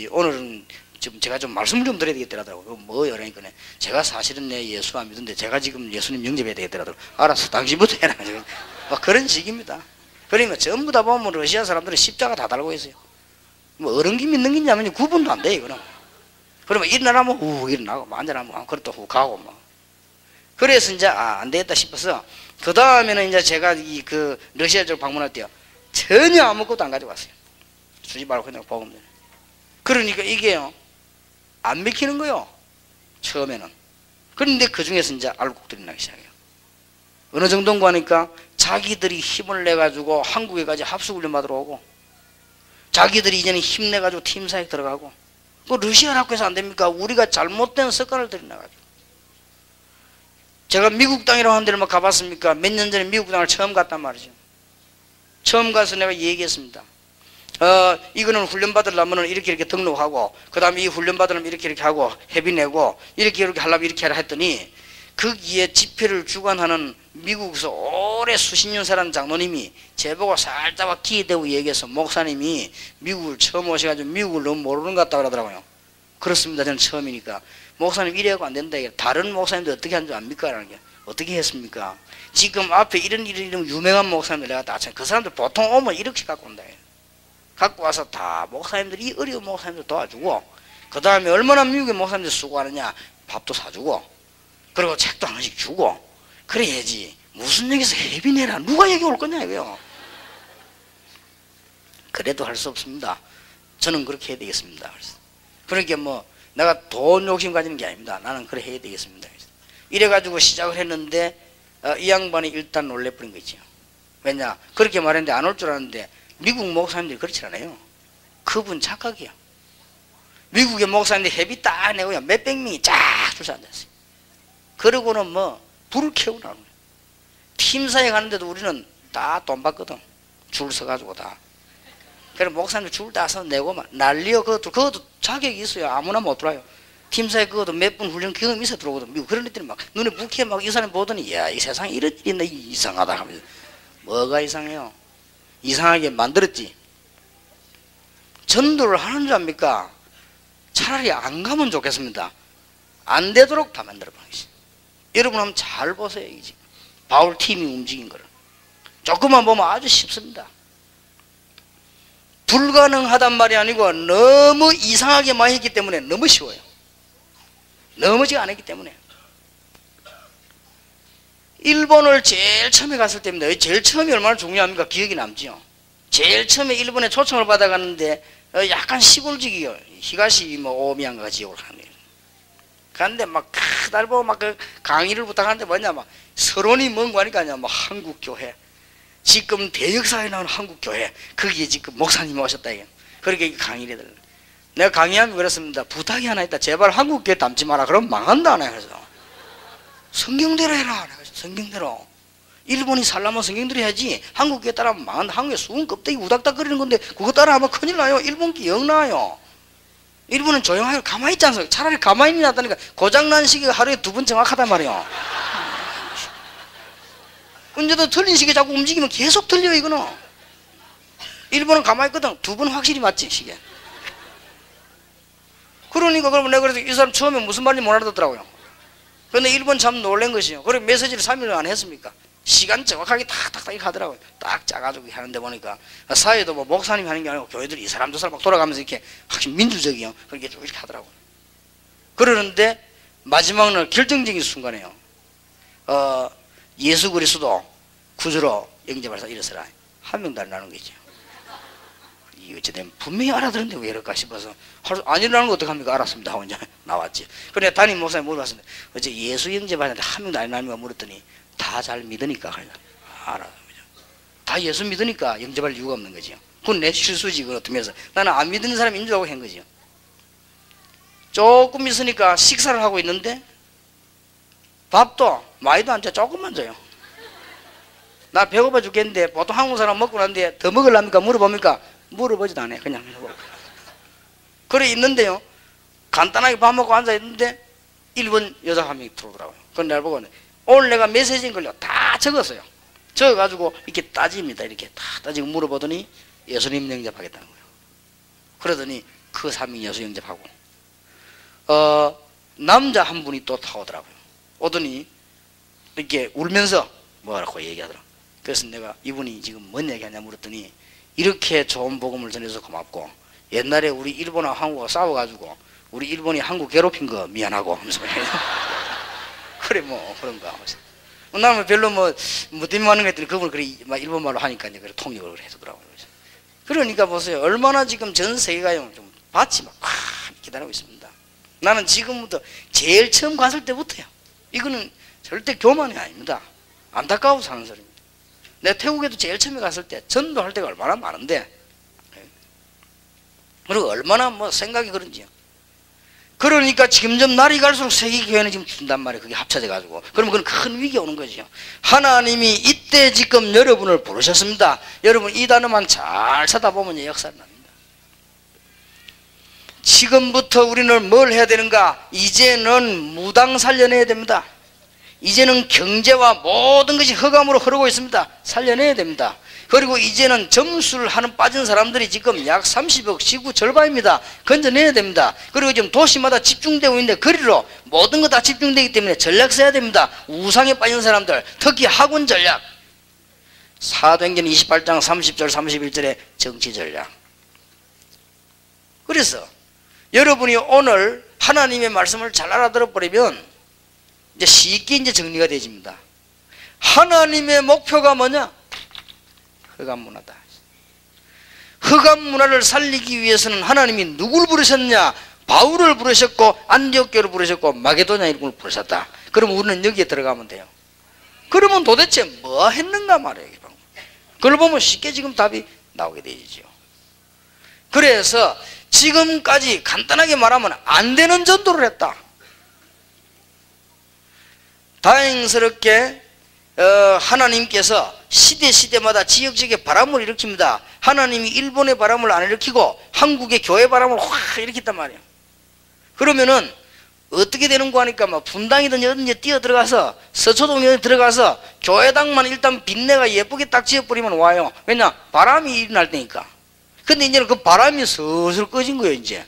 오늘은 지금 제가 좀 말씀을 좀 드려야 되겠더라고요. 뭐요? 그러니까 제가 사실은 내 예수 안 믿는데 제가 지금 예수님 영접해야 되겠더라고요. 알았어, 당신부터 해라. 막 그런 식입니다. 그러니까 전부 다 보면 러시아 사람들은 십자가 다 달고 있어요. 뭐 어른기 믿는 게 있냐면 구분도 안 돼, 이거는. 그러면 일어나면 후 일어나고, 앉아나면 그것도 후 가고 뭐. 그래서 이제 안 되겠다 싶어서 그 다음에는 이제 제가 그 러시아 쪽 방문할 때요, 전혀 아무것도 안 가지고 왔어요. 주지 말고 그냥 복음. 그러니까 이게요, 안 믿기는 거요, 처음에는. 그런데 그 중에서 이제 알곡들이 나기 시작해요. 어느 정도인가 하니까 자기들이 힘을 내가지고 한국에까지 합숙훈련 받으러 오고, 자기들이 이제는 힘내가지고 팀사에 들어가고. 그 러시아라고 해서 안 됩니까? 우리가 잘못된 습관을 들여놔가지고. 제가 미국 땅이라고 하는 데를 막 가봤습니까? 몇 년 전에 미국 땅을 처음 갔단 말이죠. 처음 가서 내가 얘기했습니다. 이거는 훈련 받으려면 이렇게 등록하고, 그 다음에 이 훈련 받으려면 이렇게 하고, 회비 내고, 이렇게 하려면 이렇게 하라 했더니, 거기에 집회를 주관하는 미국에서 오래 수십 년 살은 장로님이 제보고 살짝 기대고 얘기해서 목사님이 미국을 처음 오셔가지고 미국을 너무 모르는 것 같다고 그러더라고요. 그렇습니다. 저는 처음이니까. 목사님 이래갖고 안 된다. 다른 목사님들 어떻게 한 줄 압니까? 라는 게 어떻게 했습니까? 지금 앞에 이런 유명한 목사님들 내가 다 그 사람들 보통 오면 이렇게 갖고 온다. 갖고 와서 다 목사님들이 어려운 목사님들 도와주고 그 다음에 얼마나 미국의 목사님들 수고하느냐 밥도 사주고 그리고 책도 하나씩 주고 그래야지. 무슨 여기서 회비 내라 누가 여기 올 거냐 이거요. 그래도 할 수 없습니다. 저는 그렇게 해야 되겠습니다. 그러니까 뭐 내가 돈 욕심 가지는 게 아닙니다. 나는 그래 해야 되겠습니다. 이래가지고 시작을 했는데 이 양반이 일단 놀래버린 거 있죠. 왜냐 그렇게 말했는데 안 올 줄 알았는데 미국 목사님들이 그렇지 않아요. 그분 착각이야. 미국의 목사님들 회비 딱 내고요 몇백 명이 쫙 줄 서 앉았어요. 그러고는 뭐 불을 켜고 나오는 거예요. 팀사에 가는데도 우리는 다 돈 받거든. 줄 서가지고 다. 그래서 목사님들 줄 다 서 내고 막 난리요. 그것도 자격이 있어요. 아무나 못 들어와요. 팀사에 그것도 몇 분 훈련 경험이 있어 들어오거든. 미국 그런 애들이 막 눈에 묵히게 막 이 사람 보더니 야 이 세상에 이런 일이 있나 이상하다 하면서 뭐가 이상해요? 이상하게 만들었지. 전도를 하는 줄 압니까? 차라리 안 가면 좋겠습니다. 안 되도록 다 만들어버린 것이. 여러분 한번 잘 보세요. 이제 바울 팀이 움직인 거를 조금만 보면 아주 쉽습니다. 불가능하단 말이 아니고 너무 이상하게 많이 했기 때문에 너무 쉬워요. 너무지 안 했기 때문에. 일본을 제일 처음에 갔을 때입니다. 제일 처음이 얼마나 중요합니까? 기억이 남지요. 제일 처음에 일본에 초청을 받아갔는데 약간 시골지기요. 히가시 뭐 오미양가 지역으로 가는 거예요. 갔는데 막 달보고 막 그 강의를 부탁하는데 뭐냐 막 서론이 뭔가 하니까 뭐 한국교회 지금 대역사에 나오는 한국교회 거기에 지금 목사님이 오셨다 이게. 그렇게 강의를 해달라. 내가 강의하면 그랬습니다. 부탁이 하나 있다. 제발 한국교회 담지 마라. 그럼 망한다. 내가 그래서 성경대로 해라. 내가 성경대로. 일본이 살려면 성경대로 해야지. 한국교회 따라하면 망한다. 한국에 수은 껍데기 우닥닥거리는 건데 그거 따라하면 큰일 나요. 일본기 영 나요. 일본은 조용하게 가만히 있지 않습니까? 차라리 가만히 놨다니까 고장난 시기가 하루에 2번 정확하단 말이에요. 근데도 틀린 시기에 자꾸 움직이면 계속 틀려요 이거는. 일본은 가만히 있거든. 2번 확실히 맞지 시계. 그러니까 그러면 내가 그래서 이 사람 처음에 무슨 말인지 못 알아듣더라고요. 근데 일본 참 놀란 것이요. 그래 메시지를 3일을 안 했습니까? 시간 정확하게 탁탁탁 이렇게 하더라고요. 딱 짜가지고 하는데 보니까 사회도 뭐 목사님이 하는 게 아니고 교회들이 이 사람 저 사람 막 돌아가면서 이렇게 확실히 민주적이요. 그렇게 쭉 이렇게 하더라고요. 그러는데 마지막 날 결정적인 순간에요. 예수 그리스도 구주로 영접하사 일어서라. 한 명도 안 나는 거죠. 이 어쨌든 분명히 알아들었는데 왜 이럴까 싶어서 안 일어나는 거 어떡합니까? 알았습니다 하고 이제 나왔지. 그래 담임 목사님 물어봤습니다. 어제 예수 영접하는데 한 명도 안 일어나는가 물었더니 다 잘 믿으니까 알아. 다 예수 믿으니까 영접할 이유가 없는 거지요. 그건 내 실수지. 그걸 어떻게 해서 나는 안 믿는 사람인 줄 알고 한 거지요. 조금 있으니까 식사를 하고 있는데 밥도 많이도 안 줘. 조금만 줘요. 나 배고파 죽겠는데 보통 한국 사람 먹고 난데 더 먹으랍니까? 물어봅니까? 물어보지도 않아요. 그냥 그래 있는데요. 간단하게 밥 먹고 앉아 있는데 일본 여자 한 명이 들어오더라고요. 그건 날 보고 오늘 내가 메시지인 걸요 다 적었어요. 적어가지고 이렇게 따집니다. 이렇게 다 따지고 물어보더니 예수님 영접하겠다는 거예요. 그러더니 그 3인 예수 영접하고 남자 한 분이 또 타오더라고요. 오더니 이렇게 울면서 뭐라고 얘기하더라고요. 그래서 내가 이분이 지금 뭔 얘기하냐 물었더니 이렇게 좋은 복음을 전해서 고맙고 옛날에 우리 일본하고 한국하고 싸워가지고 우리 일본이 한국 괴롭힌 거 미안하고 하면서 그래 뭐 그런가 하면서 나는 별로 뭐 때문에 하는 거 했더니 그분은 그래 일본말로 하니까 이제 그래 통역을 해주더라고요. 그러니까 보세요. 얼마나 지금 전 세계가 좀 밭이 막 기다리고 있습니다. 나는 지금부터 제일 처음 갔을 때부터요. 이거는 절대 교만이 아닙니다. 안타까워 사는 소리입니다. 내가 태국에도 제일 처음에 갔을 때 전도할 때가 얼마나 많은데 그리고 얼마나 뭐 생각이 그런지요. 그러니까 점점 날이 갈수록 세계교회는 지금 준단 말이에요. 그게 합쳐져 가지고 그러면 그건 큰 위기가 오는 거죠. 하나님이 이때 지금 여러분을 부르셨습니다. 여러분 이 단어만 잘 찾아보면 역사는 납니다. 지금부터 우리는 뭘 해야 되는가? 이제는 무당 살려내야 됩니다. 이제는 경제와 모든 것이 흑암으로 흐르고 있습니다. 살려내야 됩니다. 그리고 이제는 점수를 하는 빠진 사람들이 지금 약 30억, 지구 절반입니다. 건져내야 됩니다. 그리고 지금 도시마다 집중되고 있는데 거리로 모든 거 다 집중되기 때문에 전략 써야 됩니다. 우상에 빠진 사람들, 특히 학원 전략. 사도행전 28장 30절 31절의 정치 전략. 그래서 여러분이 오늘 하나님의 말씀을 잘 알아들어 버리면 이제 쉽게 이제 정리가 되집니다. 하나님의 목표가 뭐냐? 흑암 문화다. 흑암 문화를 살리기 위해서는 하나님이 누굴 부르셨냐? 바울을 부르셨고 안디옥교를 부르셨고 마게도냐 이름을 부르셨다. 그럼 우리는 여기에 들어가면 돼요. 그러면 도대체 뭐 했는가 말이에요. 그걸 보면 쉽게 지금 답이 나오게 되죠. 그래서 지금까지 간단하게 말하면 안 되는 전도를 했다. 다행스럽게 하나님께서 시대마다 지역적인 바람을 일으킵니다. 하나님이 일본의 바람을 안 일으키고 한국의 교회 바람을 확 일으켰단 말이에요. 그러면은 어떻게 되는 거 하니까 막 분당이든 어딘지 뛰어 들어가서 서초동에 들어가서 교회당만 일단 빈내가 예쁘게 딱 지어버리면 와요. 왜냐? 바람이 일어날 때니까. 근데 이제는 그 바람이 슬슬 꺼진 거예요. 이제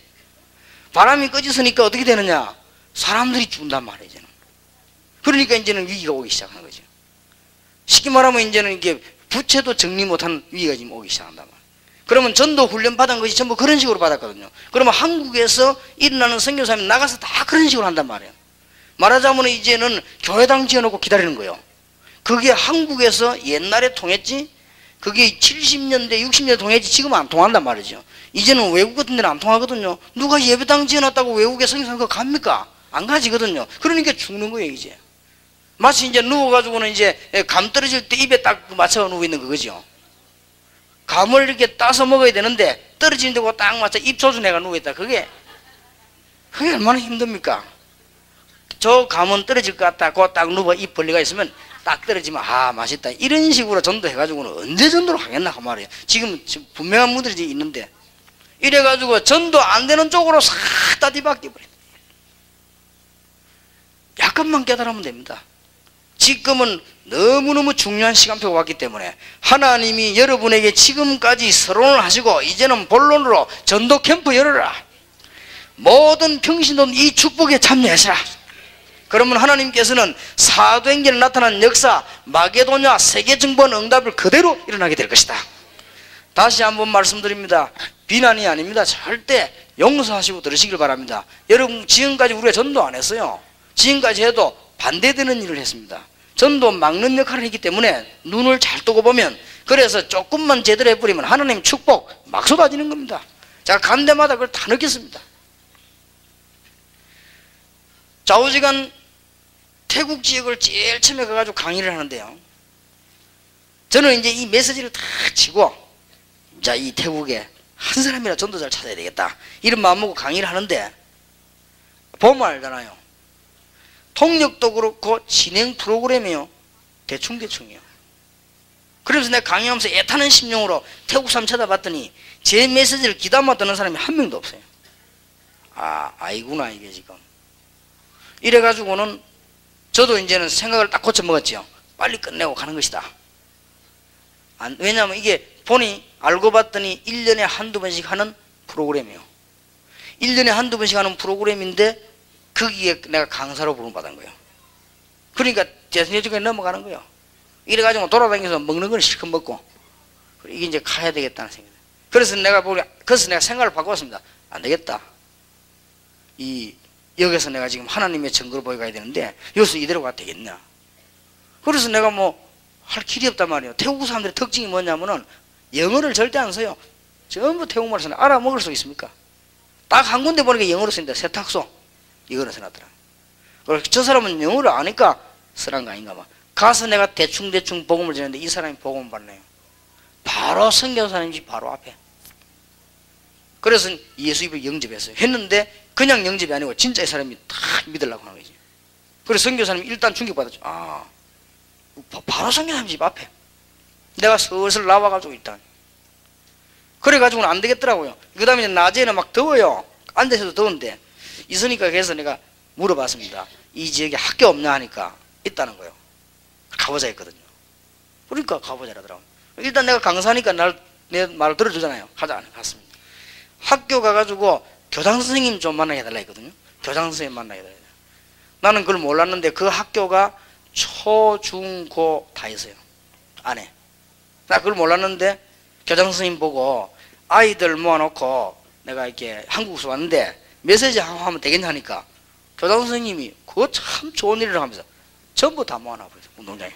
바람이 꺼졌으니까 어떻게 되느냐? 사람들이 죽는단 말이에요. 이제는. 그러니까 이제는 위기가 오기 시작하는 거죠. 쉽게 말하면 이제는 이게 부채도 정리 못하는 위기가 지금 오기 시작한단 말이에요. 그러면 전도 훈련 받은 것이 전부 그런 식으로 받았거든요. 그러면 한국에서 일어나는 선교사님이 나가서 다 그런 식으로 한단 말이에요. 말하자면 이제는 교회당 지어놓고 기다리는 거예요. 그게 한국에서 옛날에 통했지, 그게 70년대 60년대 통했지 지금은 안 통한단 말이죠. 이제는 외국 같은 데는 안 통하거든요. 누가 예배당 지어놨다고 외국에 선교사가 갑니까? 안 가지거든요. 그러니까 죽는 거예요. 이제 마치 이제 누워가지고는 이제 감 떨어질 때 입에 딱 맞춰 누워 있는 거죠. 감을 이렇게 따서 먹어야 되는데 떨어지는 데고 딱 맞춰 입 조준해가 누워있다. 그게 얼마나 힘듭니까? 저 감은 떨어질 것 같다. 그거 딱 누워 입 벌리가 있으면 딱 떨어지면 아 맛있다. 이런 식으로 전도해가지고는 언제 전도를 하겠나 그 말이에요. 지금 분명한 분들이 있는데 이래가지고 전도 안 되는 쪽으로 싹 다 뒤바뀌어버린다. 약간만 깨달으면 됩니다. 지금은 너무너무 중요한 시간표가 왔기 때문에 하나님이 여러분에게 지금까지 서론을 하시고 이제는 본론으로 전도 캠프 열어라. 모든 평신도는 이 축복에 참여하시라. 그러면 하나님께서는 사도행전에 나타난 역사 마게도냐 세계정보원 응답을 그대로 일어나게 될 것이다. 다시 한번 말씀드립니다. 비난이 아닙니다. 절대 용서하시고 들으시길 바랍니다. 여러분 지금까지 우리가 전도 안 했어요. 지금까지 해도 반대되는 일을 했습니다. 전도 막는 역할을 했기 때문에 눈을 잘 뜨고 보면 그래서 조금만 제대로 해버리면 하나님 축복 막 쏟아지는 겁니다. 제가 간 데마다 그걸 다 느꼈습니다. 좌우지간 태국 지역을 제일 처음에 가가지고 강의를 하는데요. 저는 이제 이 메시지를 다 치고 자, 이 태국에 한 사람이라 전도자를 찾아야 되겠다 이런 마음 먹고 강의를 하는데 보면 알잖아요. 통역도 그렇고 진행 프로그램이요 대충이요. 그래서 내가 강의하면서 애타는 심령으로 태국 사람 찾아봤더니 제 메시지를 귀담아 듣는 사람이 한 명도 없어요. 아이구나 이게 지금. 이래가지고는 저도 이제는 생각을 딱 고쳐먹었죠. 빨리 끝내고 가는 것이다. 왜냐하면 이게 보니 알고 봤더니 1년에 한두 번씩 하는 프로그램이에요. 1년에 한두 번씩 하는 프로그램인데 거기에 내가 강사로 부름받은 거예요. 그러니까 대선여직에 넘어가는 거예요. 이래가지고 돌아다니면서 먹는 건 실컷 먹고 이게 이제 가야 되겠다는 생각이. 그래서 내가 생각을 바꿨습니다. 안 되겠다. 여기서 내가 지금 하나님의 증거를 보여가야 되는데 여기서 이대로 가도 되겠냐. 그래서 내가 뭐 할 길이 없단 말이에요. 태국 사람들의 특징이 뭐냐면은 영어를 절대 안 써요. 전부 태국말을 쓰는 알아먹을 수 있습니까? 딱 한 군데 보니까 영어로 쓰는데 세탁소 이거는 써놨더라. 저 사람은 영어를 아니까 쓰란 거 아닌가 봐. 가서 내가 대충 복음을 전했는데 이 사람이 복음을 받네요. 바로 선교사님이 바로 앞에. 그래서 예수 입을 영접했어요. 했는데 그냥 영접이 아니고 진짜 이 사람이 다 믿으려고 하는 거지. 그래서 선교사님이 일단 충격받았죠. 바로 선교사님 집 앞에. 내가 슬슬 나와가지고 일단. 그래가지고는 안 되겠더라고요. 그 다음에 낮에는 막 더워요. 앉아서도 더운데 있으니까 그래서 내가 물어봤습니다. 이 지역에 학교 없냐 하니까 있다는 거예요. 가보자 했거든요. 그러니까 가보자라더라고요. 일단 내가 강사니까 내 말을 들어주잖아요. 가자. 갔습니다. 학교 가가지고 교장 선생님 좀 만나게 해달라 했거든요. 교장 선생님 만나게 해달라. 나는 그걸 몰랐는데 그 학교가 초, 중, 고 다 있어요. 안에. 나 그걸 몰랐는데 교장 선생님 보고 아이들 모아놓고 내가 이렇게 한국에서 왔는데 메시지 하면 되겠냐 하니까 교장 선생님이 그거 참 좋은 일을 하면서 전부 다 모아놔버렸어요. 운동장에.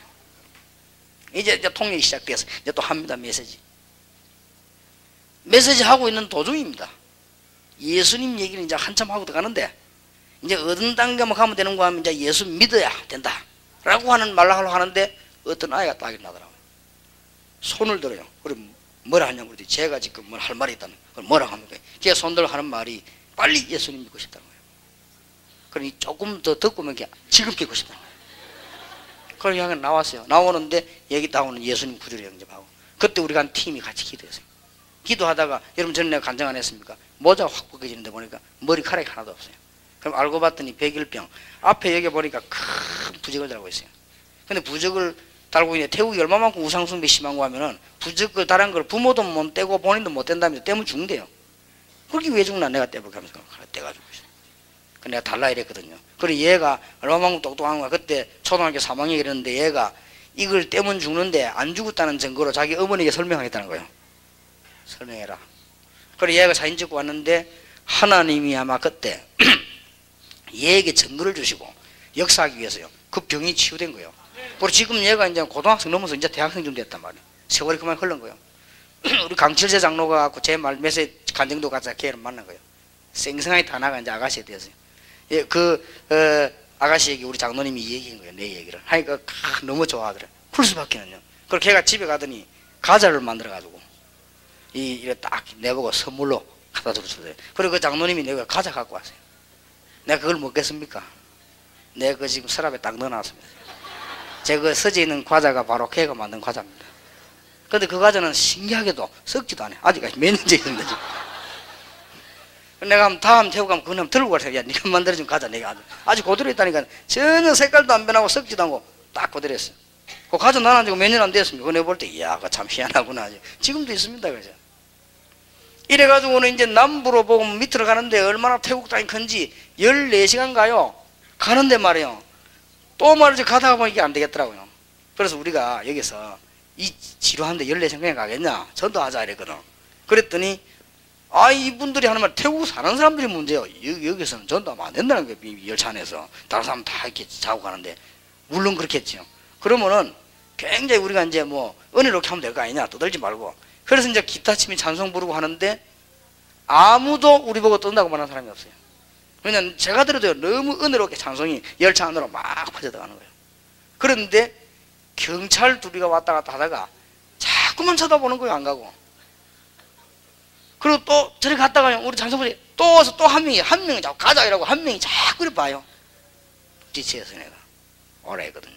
이제 통역이 시작돼서 이제 또 합니다. 메시지 하고 있는 도중입니다. 예수님 얘기를 이제 한참 하고 들어가는데 이제 어떤 단계만 가면 되는 거 하면 이제 예수 믿어야 된다 라고 하는 말을 하려고 하는데 어떤 아이가 딱 일어나더라고요. 손을 들어요. 그럼 뭐라 하냐고 그러더니 제가 지금 뭘 할 말이 있다는 걸 뭐라고 합니까? 제 손들어 하는 말이 빨리 예수님 믿고 싶다는 거예요. 그러니 조금 더 듣고 이렇게 지금 믿고 싶다는 거예요. 그걸 향해 나왔어요. 나오는데 여기 나오는 예수님 구절을 영접하고 그때 우리가 한 팀이 같이 기도했어요. 기도하다가 여러분 전에 내가 간증 안 했습니까? 모자가 확 벗겨지는데 보니까 머리카락이 하나도 없어요. 그럼 알고 봤더니 백일병 앞에 여기 보니까 큰 부적을 달고 있어요. 근데 부적을 달고 있는데 태국이 얼마만큼 우상숭배 심한 거 하면은 부적을 달은 걸 부모도 못 떼고 본인도 못 뗀다면서 떼면 죽는데요. 그렇게 왜 죽나 내가 떼볼까 하면서 떼가지고 있어요. 내가 달라 이랬거든요. 그리고 얘가 얼마만큼 똑똑한 거야. 그때 초등학교 3학년 이랬는데 얘가 이걸 떼면 죽는데 안 죽었다는 증거로 자기 어머니에게 설명하겠다는 거예요. 설명해라. 그리고 얘가 사진 찍고 왔는데 하나님이 아마 그때 얘에게 증거를 주시고 역사하기 위해서요. 그 병이 치유된 거예요. 그리고 지금 얘가 이제 고등학생 넘어서 이제 대학생쯤 됐단 말이에요. 세월이 그만 흘른 거예요. 우리 강철재 장로가 갖고 제 말 메시지 간증도 가자 걔를 만난 거예요. 생생하게 다 나가 이제 아가씨에 대해서요. 예, 아가씨에게 우리 장로님이 얘기한 거예요. 내 얘기를. 하니까 너무 좋아하더래. 그럴 수밖에는요. 그리고 걔가 집에 가더니 과자를 만들어가지고 이래 딱 내보고 선물로 갖다 줬어요. 그리고 그 장로님이 내가 과자 갖고 왔어요. 내가 그걸 먹겠습니까? 내가 그 지금 서랍에 딱 넣어놨습니다. 제가 그 서재 있는 과자가 바로 걔가 만든 과자입니다. 근데 그 과자는 신기하게도 썩지도 않아요. 아직까지 몇 년째 있는데 지금. 내가 다음 태국 가면 그거 들고 가서 야 네가 만들어준 과자 내가 아직 그대로 있다니까 전혀 색깔도 안 변하고 썩지도 않고 딱 그대로 했어요. 그 과자 나눠 지고 몇 년 안 됐습니다. 그거 내볼 때 이야 그거 참 희한하구나. 지금도 있습니다. 그죠? 이래가지고는 이제 남부로 보고 밑으로 가는데 얼마나 태국 땅이 큰지 14시간 가요. 가는데 말이에요. 또 말이지 가다가 보면 이게 안 되겠더라고요. 그래서 우리가 여기서 이 지루한데 14시간 그냥 가겠냐? 전도하자 이랬거든. 그랬더니 이분들이 하는 말 태국 사는 사람들이 문제예요. 여기서는 전도하면 안 된다는 거예요. 열차 안에서 다른 사람 다 이렇게 자고 가는데 물론 그렇겠죠. 그러면은 굉장히 우리가 이제 뭐 은혜롭게 하면 될 거 아니냐 떠들지 말고. 그래서 이제 기타 치면 찬송 부르고 하는데 아무도 우리 보고 뜬다고 말하는 사람이 없어요. 왜냐면 제가 들어도 너무 은혜롭게 찬송이 열차 안으로 막 퍼져들어가는 거예요. 그런데 경찰 둘이가 왔다 갔다 하다가 자꾸만 쳐다보는 거예요. 안 가고. 그리고 또 저리 갔다가 우리 찬송부에 또 와서 또 한 명이 자꾸 가자 이라고 한 명이 자꾸 이렇게 봐요. 지치해서 내가 오라 했거든요.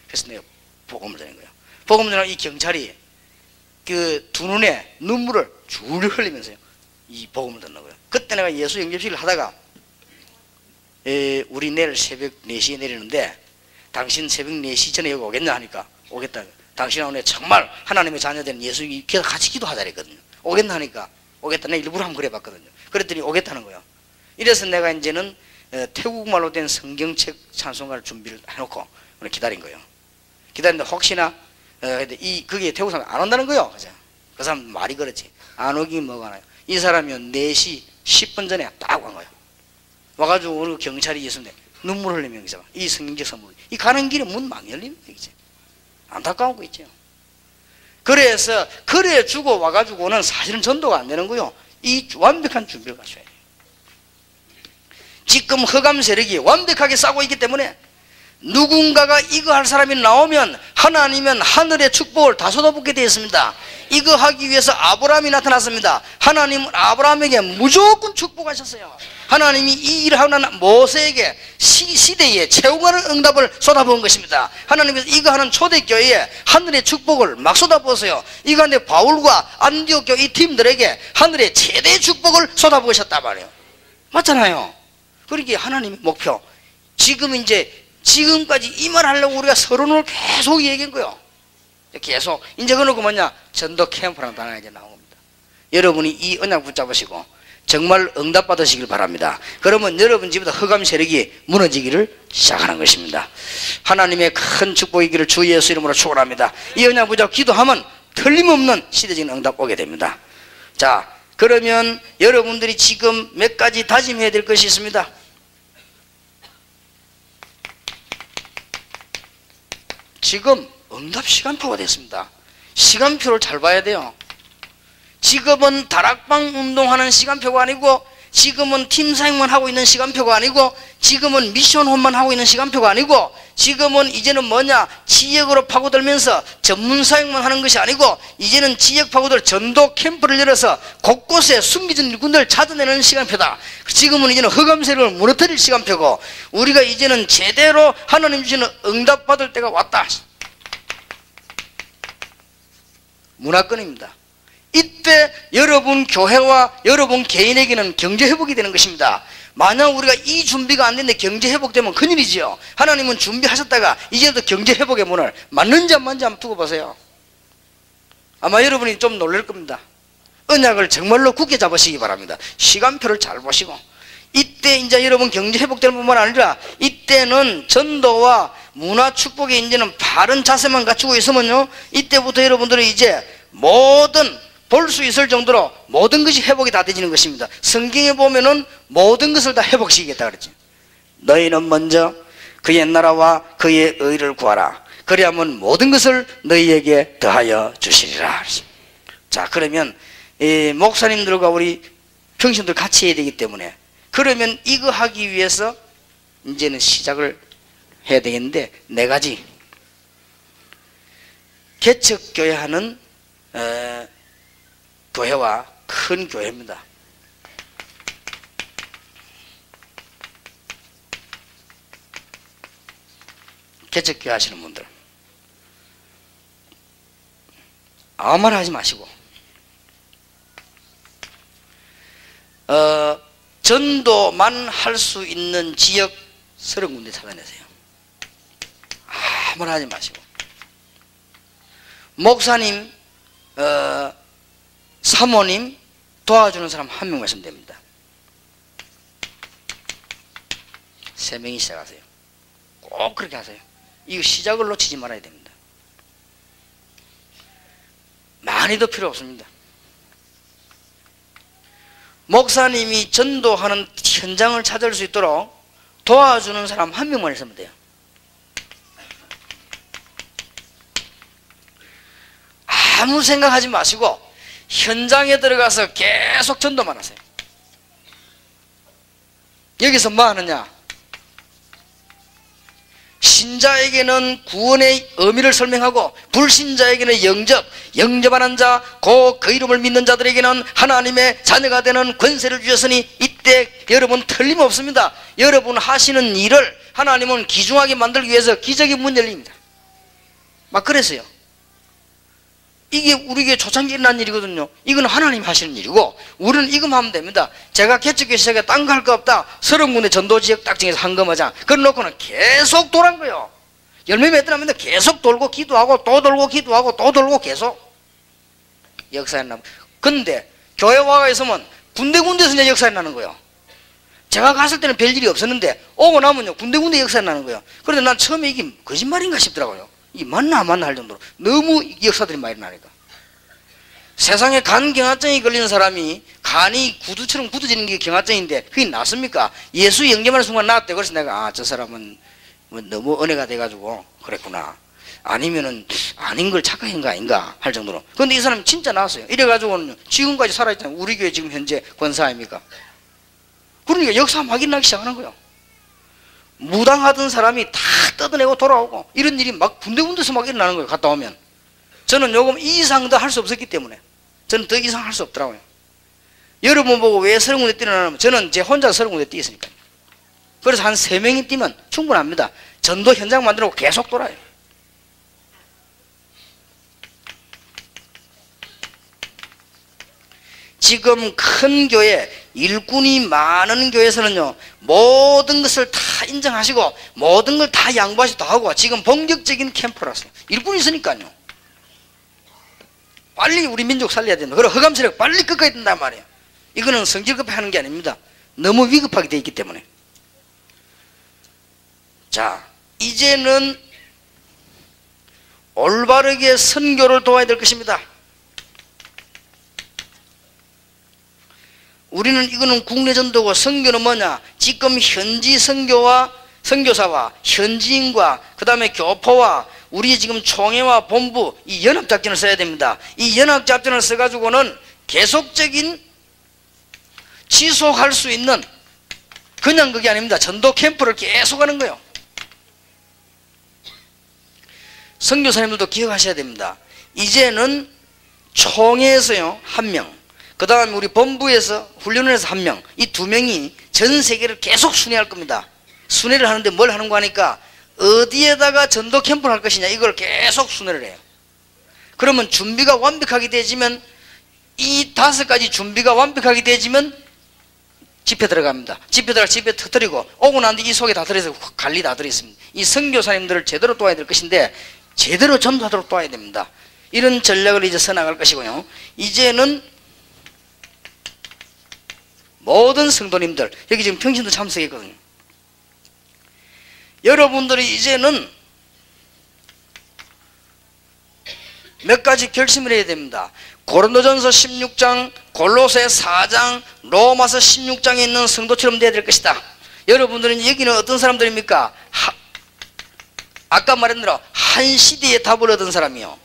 그래서 내가 복음을 전한 거예요. 복음을 전하고 이 경찰이 그 두 눈에 눈물을 줄줄 흘리면서요. 이 복음을 듣는 거예요. 그때 내가 예수 영접식을 하다가 우리 내일 새벽 4시에 내리는데 당신 새벽 4시 전에 여기 오겠냐 하니까 오겠다. 당신하고 내 정말 하나님의 자녀된 예수 같이 기도하자 그랬거든요. 오겠나 하니까 오겠다. 내가 일부러 한번 그래봤거든요. 그랬더니 오겠다는 거예요. 이래서 내가 이제는 태국말로 된 성경책 찬송가를 준비를 해놓고 기다린 거예요. 기다리는데 혹시나 그게 태국 사람 안 온다는 거예요. 그죠? 그 사람 말이 그렇지. 안 오긴 뭐가 나요. 이 사람이 4시 10분 전에 딱 온 거예요. 와가지고 우리 경찰이 예수인데 눈물 흘리면서 이 성경책 선물 이 가는 길에 문 막 열리는 거지. 안타까운 거 있죠. 그래서 그래 주고 와가지고는 사실은 전도가 안 되는 거요. 이 완벽한 준비를 갖춰야 돼요. 지금 흑암 세력이 완벽하게 싸고 있기 때문에 누군가가 이거 할 사람이 나오면 하나님은 하늘의 축복을 다 쏟아붓게 되어 있습니다. 이거 하기 위해서 아브라함이 나타났습니다. 하나님은 아브라함에게 무조건 축복하셨어요. 하나님이 이 일을 하는 모세에게 시대에 채용하는 응답을 쏟아부은 것입니다. 하나님께서 이거 하는 초대교회에 하늘의 축복을 막 쏟아부었어요. 이거 하는데 바울과 안디옥 교회 이 팀들에게 하늘의 최대의 축복을 쏟아부으셨단 말이에요. 맞잖아요. 그러니까 하나님의 목표 지금 이제 지금까지 이 말 하려고 우리가 서론을 계속 얘기한 거예요. 계속. 이제 그러고 뭐냐? 전도 캠프라는 단어가 이제 나온 겁니다. 여러분이 이 언약 붙잡으시고 정말 응답 받으시길 바랍니다. 그러면 여러분 집에도 흑암 세력이 무너지기를 시작하는 것입니다. 하나님의 큰 축복이기를 주 예수 이름으로 축원합니다. 이 언약 붙잡고 기도하면 틀림없는 시대적인 응답 오게 됩니다. 자, 그러면 여러분들이 지금 몇 가지 다짐해야 될 것이 있습니다. 지금 응답 시간표가 됐습니다. 시간표를 잘 봐야 돼요. 지금은 다락방 운동하는 시간표가 아니고, 지금은 팀 사역만 하고 있는 시간표가 아니고, 지금은 미션홈만 하고 있는 시간표가 아니고, 지금은 이제는 뭐냐? 지역으로 파고들면서 전문 사역만 하는 것이 아니고, 이제는 지역 파고들 전도 캠프를 열어서 곳곳에 숨겨진 일꾼들 찾아내는 시간표다. 지금은 이제는 흑암 세력을 무너뜨릴 시간표고, 우리가 이제는 제대로 하나님 주시는 응답 받을 때가 왔다. 문화권입니다. 이때 여러분 교회와 여러분 개인에게는 경제회복이 되는 것입니다. 만약 우리가 이 준비가 안 됐는데 경제회복되면 큰일이지요. 하나님은 준비하셨다가 이제부터 경제회복의 문을 맞는지 안 맞는지 한번 두고 보세요. 아마 여러분이 좀 놀랄 겁니다. 언약을 정말로 굳게 잡으시기 바랍니다. 시간표를 잘 보시고, 이때 이제 여러분 경제회복되는 뿐만 아니라 이때는 전도와 문화 축복에 이제는 바른 자세만 갖추고 있으면요, 이때부터 여러분들은 이제 모든 볼 수 있을 정도로 모든 것이 회복이 다 되지는 것입니다. 성경에 보면은 모든 것을 다 회복시키겠다 그랬죠. 너희는 먼저 그의 나라와 그의 의를 구하라. 그리하면 모든 것을 너희에게 더하여 주시리라. 자, 그러면 이 목사님들과 우리 평신들 같이 해야 되기 때문에, 그러면 이거 하기 위해서 이제는 시작을 해야 되겠는데, 네 가지. 개척교회하는 교회와 큰 교회입니다. 개척교회 하시는 분들 아무 말 하지 마시고 전도만 할 수 있는 지역 30군데 찾아내세요. 아무 말 하지 마시고 목사님, 사모님 도와주는 사람 한 명 하시면 됩니다. 3명이 시작하세요. 꼭 그렇게 하세요. 이거 시작을 놓치지 말아야 됩니다. 많이도 필요 없습니다. 목사님이 전도하는 현장을 찾을 수 있도록 도와주는 사람 한 명만 있으면 돼요. 아무 생각하지 마시고 현장에 들어가서 계속 전도만 하세요. 여기서 뭐 하느냐? 신자에게는 구원의 의미를 설명하고 불신자에게는 영접하는 자, 그 이름을 믿는 자들에게는 하나님의 자녀가 되는 권세를 주셨으니 이때 여러분 틀림없습니다. 여러분 하시는 일을 하나님은 귀중하게 만들기 위해서 기적의 문 열립니다. 막 그랬어요. 이게 우리에게 초창기 일어난 일이거든요. 이건 하나님 하시는 일이고 우리는 이것만 하면 됩니다. 제가 개척교회 시작에 딴 거 할 거 없다. 30군데 전도지역 딱 정해서 한 거마자 그래 놓고는 계속 돌아간 거예요. 열매 맺더라면 계속 돌고 기도하고 또 돌고 기도하고 또 돌고 계속 역사에 나면. 근데 교회 와가 있으면 군데군데서 이제 역사에 나는 거예요. 제가 갔을 때는 별일이 없었는데 오고 나면요 군데군데 역사에 나는 거예요. 그런데 난 처음에 이게 거짓말인가 싶더라고요. 이 맞나 안 맞나 할 정도로 너무 역사들이 많이 나니까. 세상에 간 경화증이 걸리는 사람이 간이 구두처럼 굳어지는 게 경화증인데 그게 낫습니까? 예수 영접하는 순간 낫대. 그래서 내가 저 사람은 뭐 너무 은혜가 돼가지고 그랬구나, 아니면은 아닌 걸 착각한 거 아닌가 할 정도로. 근데 이 사람이 진짜 나왔어요. 이래가지고는 지금까지 살아있잖아요. 우리 교회 지금 현재 권사 아닙니까? 그러니까 역사 막 일어나기 시작하는 거예요. 무당하던 사람이 다 뜯어내고 돌아오고 이런 일이 막 군데군데서 막 일어나는 거예요. 갔다 오면. 저는 요금 이 이상 더 할 수 없었기 때문에 저는 더 이상 할 수 없더라고요. 여러분 보고 왜 30군데 뛰느냐면 저는 제 혼자 30군데 뛰었으니까요. 그래서 한 3명이 뛰면 충분합니다. 전도 현장 만들고 계속 돌아요. 지금 큰 교회, 일꾼이 많은 교회에서는요 모든 것을 다 인정하시고 모든 걸 다 양보하시고 다 하고 지금 본격적인 캠프라서요. 일꾼이 있으니까요. 빨리 우리 민족 살려야 된다. 그리고 흑암 세력 빨리 꺾어야 된단 말이에요. 이거는 성질 급해 하는 게 아닙니다. 너무 위급하게 되어 있기 때문에. 자, 이제는 올바르게 선교를 도와야 될 것입니다. 우리는 이거는 국내 전도고, 선교는 뭐냐? 지금 현지 선교사와 현지인과 그 다음에 교포와 우리 지금 총회와 본부 이 연합작전을 써야 됩니다. 이 연합작전을 써가지고는 계속적인 지속할 수 있는, 그냥 그게 아닙니다. 전도 캠프를 계속 하는 거예요. 선교사님들도 기억하셔야 됩니다. 이제는 총회에서요 1명, 그 다음에 우리 본부에서 훈련을 해서 1명, 이 2명이 전 세계를 계속 순회할 겁니다. 순회를 하는데 뭘 하는 거 하니까 어디에다가 전도 캠프를 할 것이냐, 이걸 계속 순회를 해요. 그러면 준비가 완벽하게 되지면, 이 5가지 준비가 완벽하게 되지면 집회 들어갑니다. 집회 들어가 집회 터뜨리고 오고 난 뒤 이 속에 다 들어있어요. 관리 다 들어있습니다. 이 선교사님들을 제대로 도와야 될 것인데 제대로 전도하도록 도와야 됩니다. 이런 전략을 이제 써나갈 것이고요. 이제는 모든 성도님들, 여기 지금 평신도 참석했거든요. 여러분들이 이제는 몇 가지 결심을 해야 됩니다. 고린도전서 16장, 골로새 4장, 로마서 16장에 있는 성도처럼 되어야 될 것이다. 여러분들은 여기는 어떤 사람들입니까? 아까 말한 대로 한 시대에 답을 얻은 사람이요,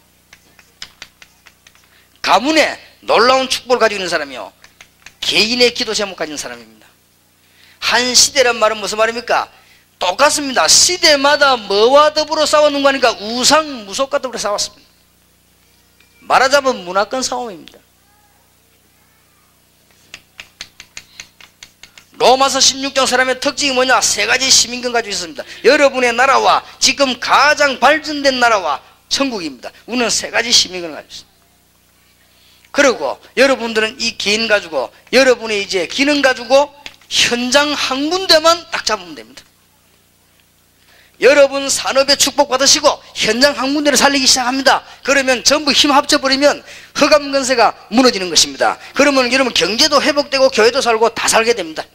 가문에 놀라운 축복을 가지고 있는 사람이요, 개인의 기도 제목 가진 사람입니다. 한 시대란 말은 무슨 말입니까? 똑같습니다. 시대마다 뭐와 더불어 싸웠는가 하니까 우상 무속과 더불어 싸웠습니다. 말하자면 문화권 싸움입니다. 로마서 16장 사람의 특징이 뭐냐? 3가지 시민권 가지고 있습니다. 여러분의 나라와 지금 가장 발전된 나라와 천국입니다. 우리는 3가지 시민권을 가지고 있습니다. 그리고 여러분들은 이 개인 가지고, 여러분의 이제 기능 가지고 현장 한 군데만 딱 잡으면 됩니다. 여러분 산업에 축복받으시고 현장 한 군데를 살리기 시작합니다. 그러면 전부 힘 합쳐버리면 흑암 건세가 무너지는 것입니다. 그러면 여러분 경제도 회복되고 교회도 살고 다 살게 됩니다.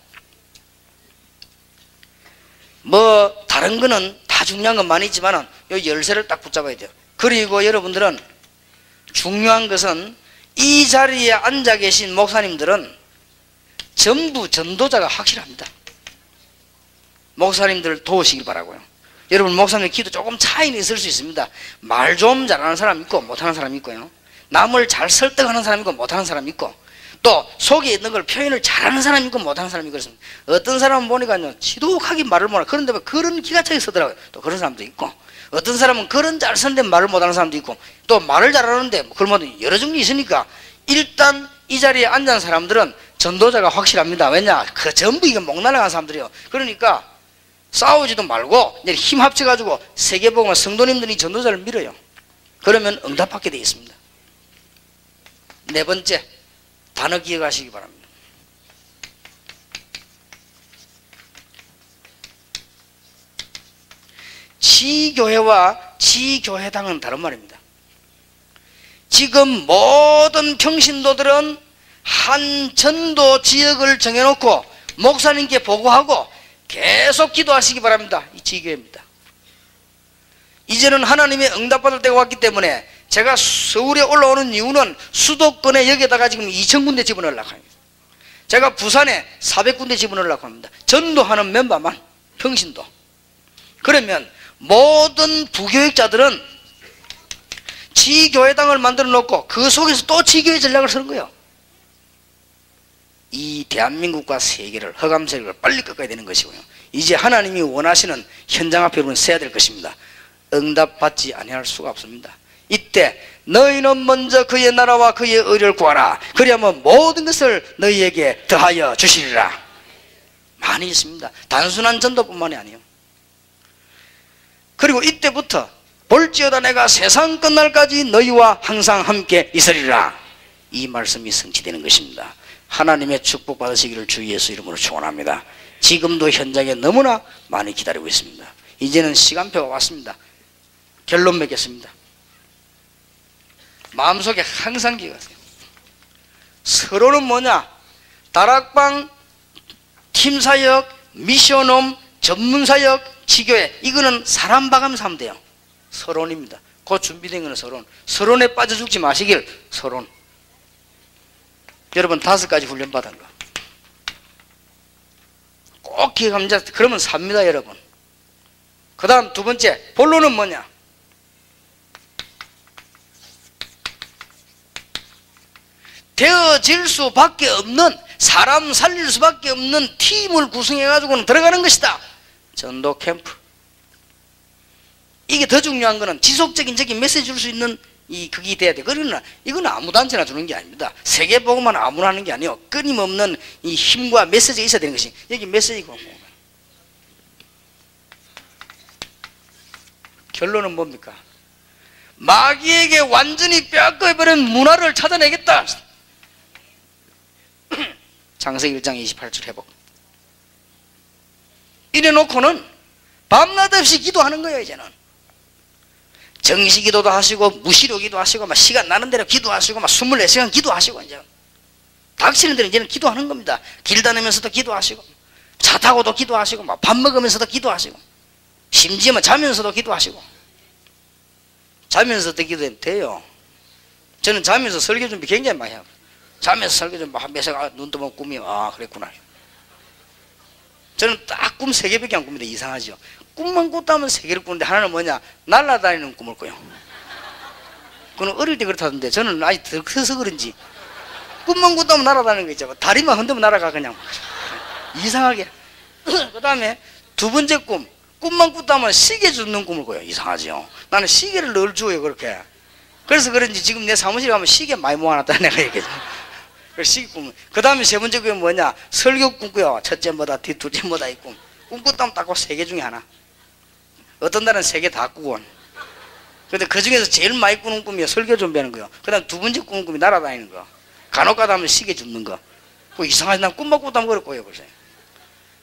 뭐 다른 거는 다 중요한 건 많이 있지만 요 열쇠를 딱 붙잡아야 돼요. 그리고 여러분들은 중요한 것은 이 자리에 앉아 계신 목사님들은 전부 전도자가 확실합니다. 목사님들 도우시길 바라고요. 여러분 목사님 기도 조금 차이는 있을 수 있습니다. 말 좀 잘하는 사람 있고 못하는 사람 있고요, 남을 잘 설득하는 사람 있고 못하는 사람 있고, 또 속에 있는 걸 표현을 잘하는 사람 있고 못하는 사람이 그렇습니다. 어떤 사람은 보니까요 지독하게 말을 못하고, 그런데 그런 기가 차게 쓰더라고요. 또 그런 사람도 있고, 어떤 사람은 그런 잘 쓰는데 말을 못하는 사람도 있고, 또 말을 잘하는데 그런 여러 종류 있으니까 일단 이 자리에 앉은 사람들은 전도자가 확실합니다. 왜냐? 그 전부 이게 목 날아간 사람들이에요. 그러니까 싸우지도 말고 힘 합쳐가지고 세계복음과 성도님들이 전도자를 밀어요. 그러면 응답받게 되어 있습니다. 4번째, 단어 기억하시기 바랍니다. 지교회와 지교회당은 다른 말입니다. 지금 모든 평신도들은 한 전도 지역을 정해놓고 목사님께 보고하고 계속 기도하시기 바랍니다. 이 지교회입니다. 이제는 하나님의 응답받을 때가 왔기 때문에 제가 서울에 올라오는 이유는 수도권에 여기에다가 지금 2,000군데 집어넣으려고 합니다. 제가 부산에 400군데 집어넣으려고 합니다. 전도하는 멤버만, 평신도. 그러면 모든 부교육자들은 지교회당을 만들어 놓고 그 속에서 또 지교회 전략을 쓰는 거예요. 이 대한민국과 세계를, 흑암 세력을 빨리 꺾어야 되는 것이고요. 이제 하나님이 원하시는 현장 앞에 우리는 서야 될 것입니다. 응답받지 아니할 수가 없습니다. 이때 너희는 먼저 그의 나라와 그의 의를 구하라. 그리하면 모든 것을 너희에게 더하여 주시리라. 많이 있습니다. 단순한 전도뿐만이 아니에요. 그리고 이때부터 볼지어다 내가 세상 끝날까지 너희와 항상 함께 있으리라. 이 말씀이 성취되는 것입니다. 하나님의 축복 받으시기를 주 예수 이름으로 축원합니다. 지금도 현장에 너무나 많이 기다리고 있습니다. 이제는 시간표가 왔습니다. 결론 맺겠습니다. 마음속에 항상 기억하세요. 서로는 뭐냐? 다락방, 팀사역, 미션홈, 전문사역, 지교회, 이거는 사람 봐가면서 하면 돼요. 서론입니다. 그 준비된 거는 서론. 서론에 빠져 죽지 마시길. 서론. 여러분 5가지 훈련 받은 거 꼭 기억하면, 그러면 삽니다 여러분. 그 다음 2번째, 본론은 뭐냐? 되어질 수밖에 없는, 사람 살릴 수밖에 없는 팀을 구성해 가지고는 들어가는 것이다. 전도 캠프. 이게 더 중요한 거는 지속적인 적인 메시지 줄 수 있는 그게 돼야 돼. 그러나 이건 아무 단체나 주는 게 아닙니다. 세계복음만 아무나 하는 게 아니에요. 끊임없는 이 힘과 메시지가 있어야 되는 것이, 여기 메시지가 결론은 뭡니까? 마귀에게 완전히 빼앗겨버린 문화를 찾아내겠다. 창세기 1장 28절 회복. 이래놓고는 밤낮 없이 기도하는 거예요. 이제는 정시기도도 하시고 무시료기도 하시고 막 시간 나는 대로 기도하시고 막 24시간 기도하시고, 이제 닥치는 대로 이제는 기도하는 겁니다. 길 다니면서도 기도하시고, 차 타고도 기도하시고, 막 밥 먹으면서도 기도하시고, 심지어는 자면서도 기도하시고. 자면서도 기도하면 돼요. 저는 자면서 설교 준비 굉장히 많이 하고, 자면서 설교 준비 한 몇시간, 눈 뜨면 꿈이, 그랬구나. 저는 딱 꿈 3개밖에 안 꿉니다. 이상하죠. 꿈만 꿨다면 3개를 꾸는데, 하나는 뭐냐? 날아다니는 꿈을 꿔요. 그건 어릴 때 그렇다던데, 저는 아직 더 커서 그런지 꿈만 꿨다면 날아다니는 거 있죠. 다리만 흔들면 날아가 그냥. 이상하게. 그 다음에 2번째 꿈만 꿨다면 시계 줍는 꿈을 꿔요. 이상하죠. 나는 시계를 늘 주어요. 그렇게. 그래서 그런지 지금 내 사무실에 가면 시계 많이 모아놨다 내가 얘기했죠. 시계 꿈. 그 다음에 3번째 꿈이 뭐냐? 설교 꿈꾸요. 첫째보다 둘째보다 이 꿈. 꿈 꿨다면 딱 3개 중에 하나. 어떤 날은 3개 다 꾸고. 근데 그 중에서 제일 많이 꾸는 꿈이 설교 준비하는 거요. 그 다음 2번째 꾸는 꿈이 날아다니는 거. 간혹가다 하면 시계 줍는 거. 그 이상하지. 난 꿈만 꿨다면 그럴 거예요. 글쎄.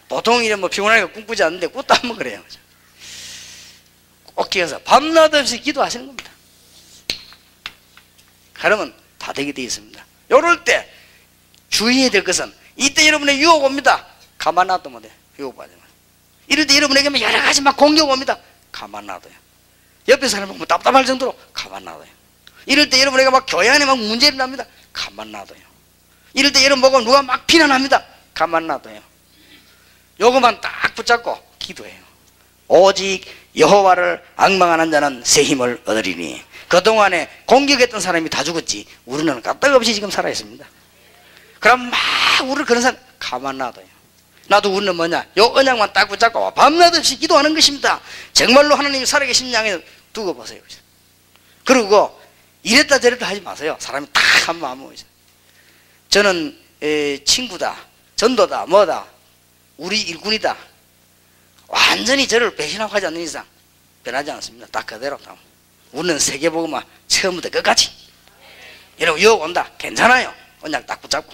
보통 이래 뭐 피곤하니까 꿈꾸지 않는데 꿨다면 그래요. 꼭 기억해서 밤낮 없이 기도하시는 겁니다. 그러면 다 되게 되어 있습니다. 요럴 때 주의해야 될 것은, 이때 여러분의 유혹 옵니다. 가만 놔두면 돼. 유혹 받으면. 이럴 때 여러분에게 여러 가지 막 공격 옵니다. 가만 놔둬요. 옆에 사람 보면 답답할 정도로 가만 놔둬요. 이럴 때 여러분에게 막 교회 안에 막 문제를 납니다. 가만 놔둬요. 이럴 때 여러분 보고 누가 막 비난합니다. 가만 놔둬요. 요것만 딱 붙잡고 기도해요. 오직 여호와를 앙망하는 자는 새 힘을 얻으리니. 그동안에 공격했던 사람이 다 죽었지 우리는 까딱없이 지금 살아있습니다. 그럼 막 우리를 그런 사람 가만 놔둬요. 나도 우리는 뭐냐? 요 언약만 딱 붙잡고 밤낮 없이 기도하는 것입니다. 정말로 하나님이 살아계신 양에 두고 보세요. 그리고 이랬다 저랬다 하지 마세요. 사람이 딱 한 마음으로. 저는 친구다, 전도다, 뭐다, 우리 일꾼이다, 완전히 저를 배신하고 하지 않는 이상 변하지 않습니다. 딱 그대로. 우리는 세계복음만 처음부터 끝까지. 여러분 유혹 온다. 괜찮아요. 언약 딱 붙잡고.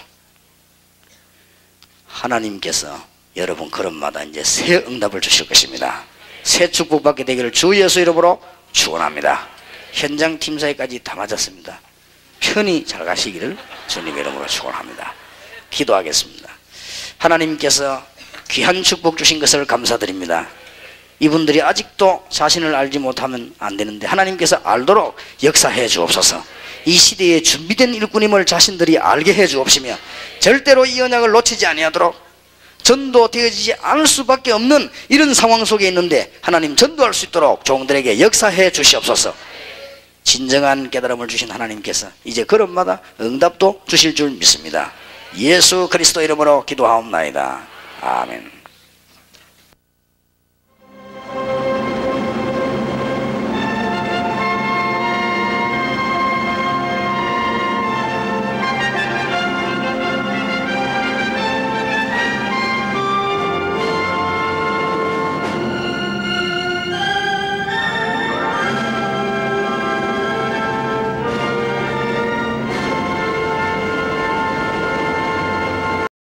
하나님께서 여러분 걸음마다 이제 새 응답을 주실 것입니다. 새 축복받게 되기를 주 예수 이름으로 축원합니다. 현장 팀사회까지 다 맞았습니다. 편히 잘 가시기를 주님 이름으로 축원합니다. 기도하겠습니다. 하나님께서 귀한 축복 주신 것을 감사드립니다. 이분들이 아직도 자신을 알지 못하면 안 되는데 하나님께서 알도록 역사해 주옵소서. 이 시대에 준비된 일꾼임을 자신들이 알게 해 주옵시며 절대로 이 언약을 놓치지 아니하도록 전도되어지지 않을 수밖에 없는 이런 상황 속에 있는데 하나님 전도할 수 있도록 종들에게 역사해 주시옵소서. 진정한 깨달음을 주신 하나님께서 이제 걸음마다 응답도 주실 줄 믿습니다. 예수 그리스도 이름으로 기도하옵나이다. 아멘.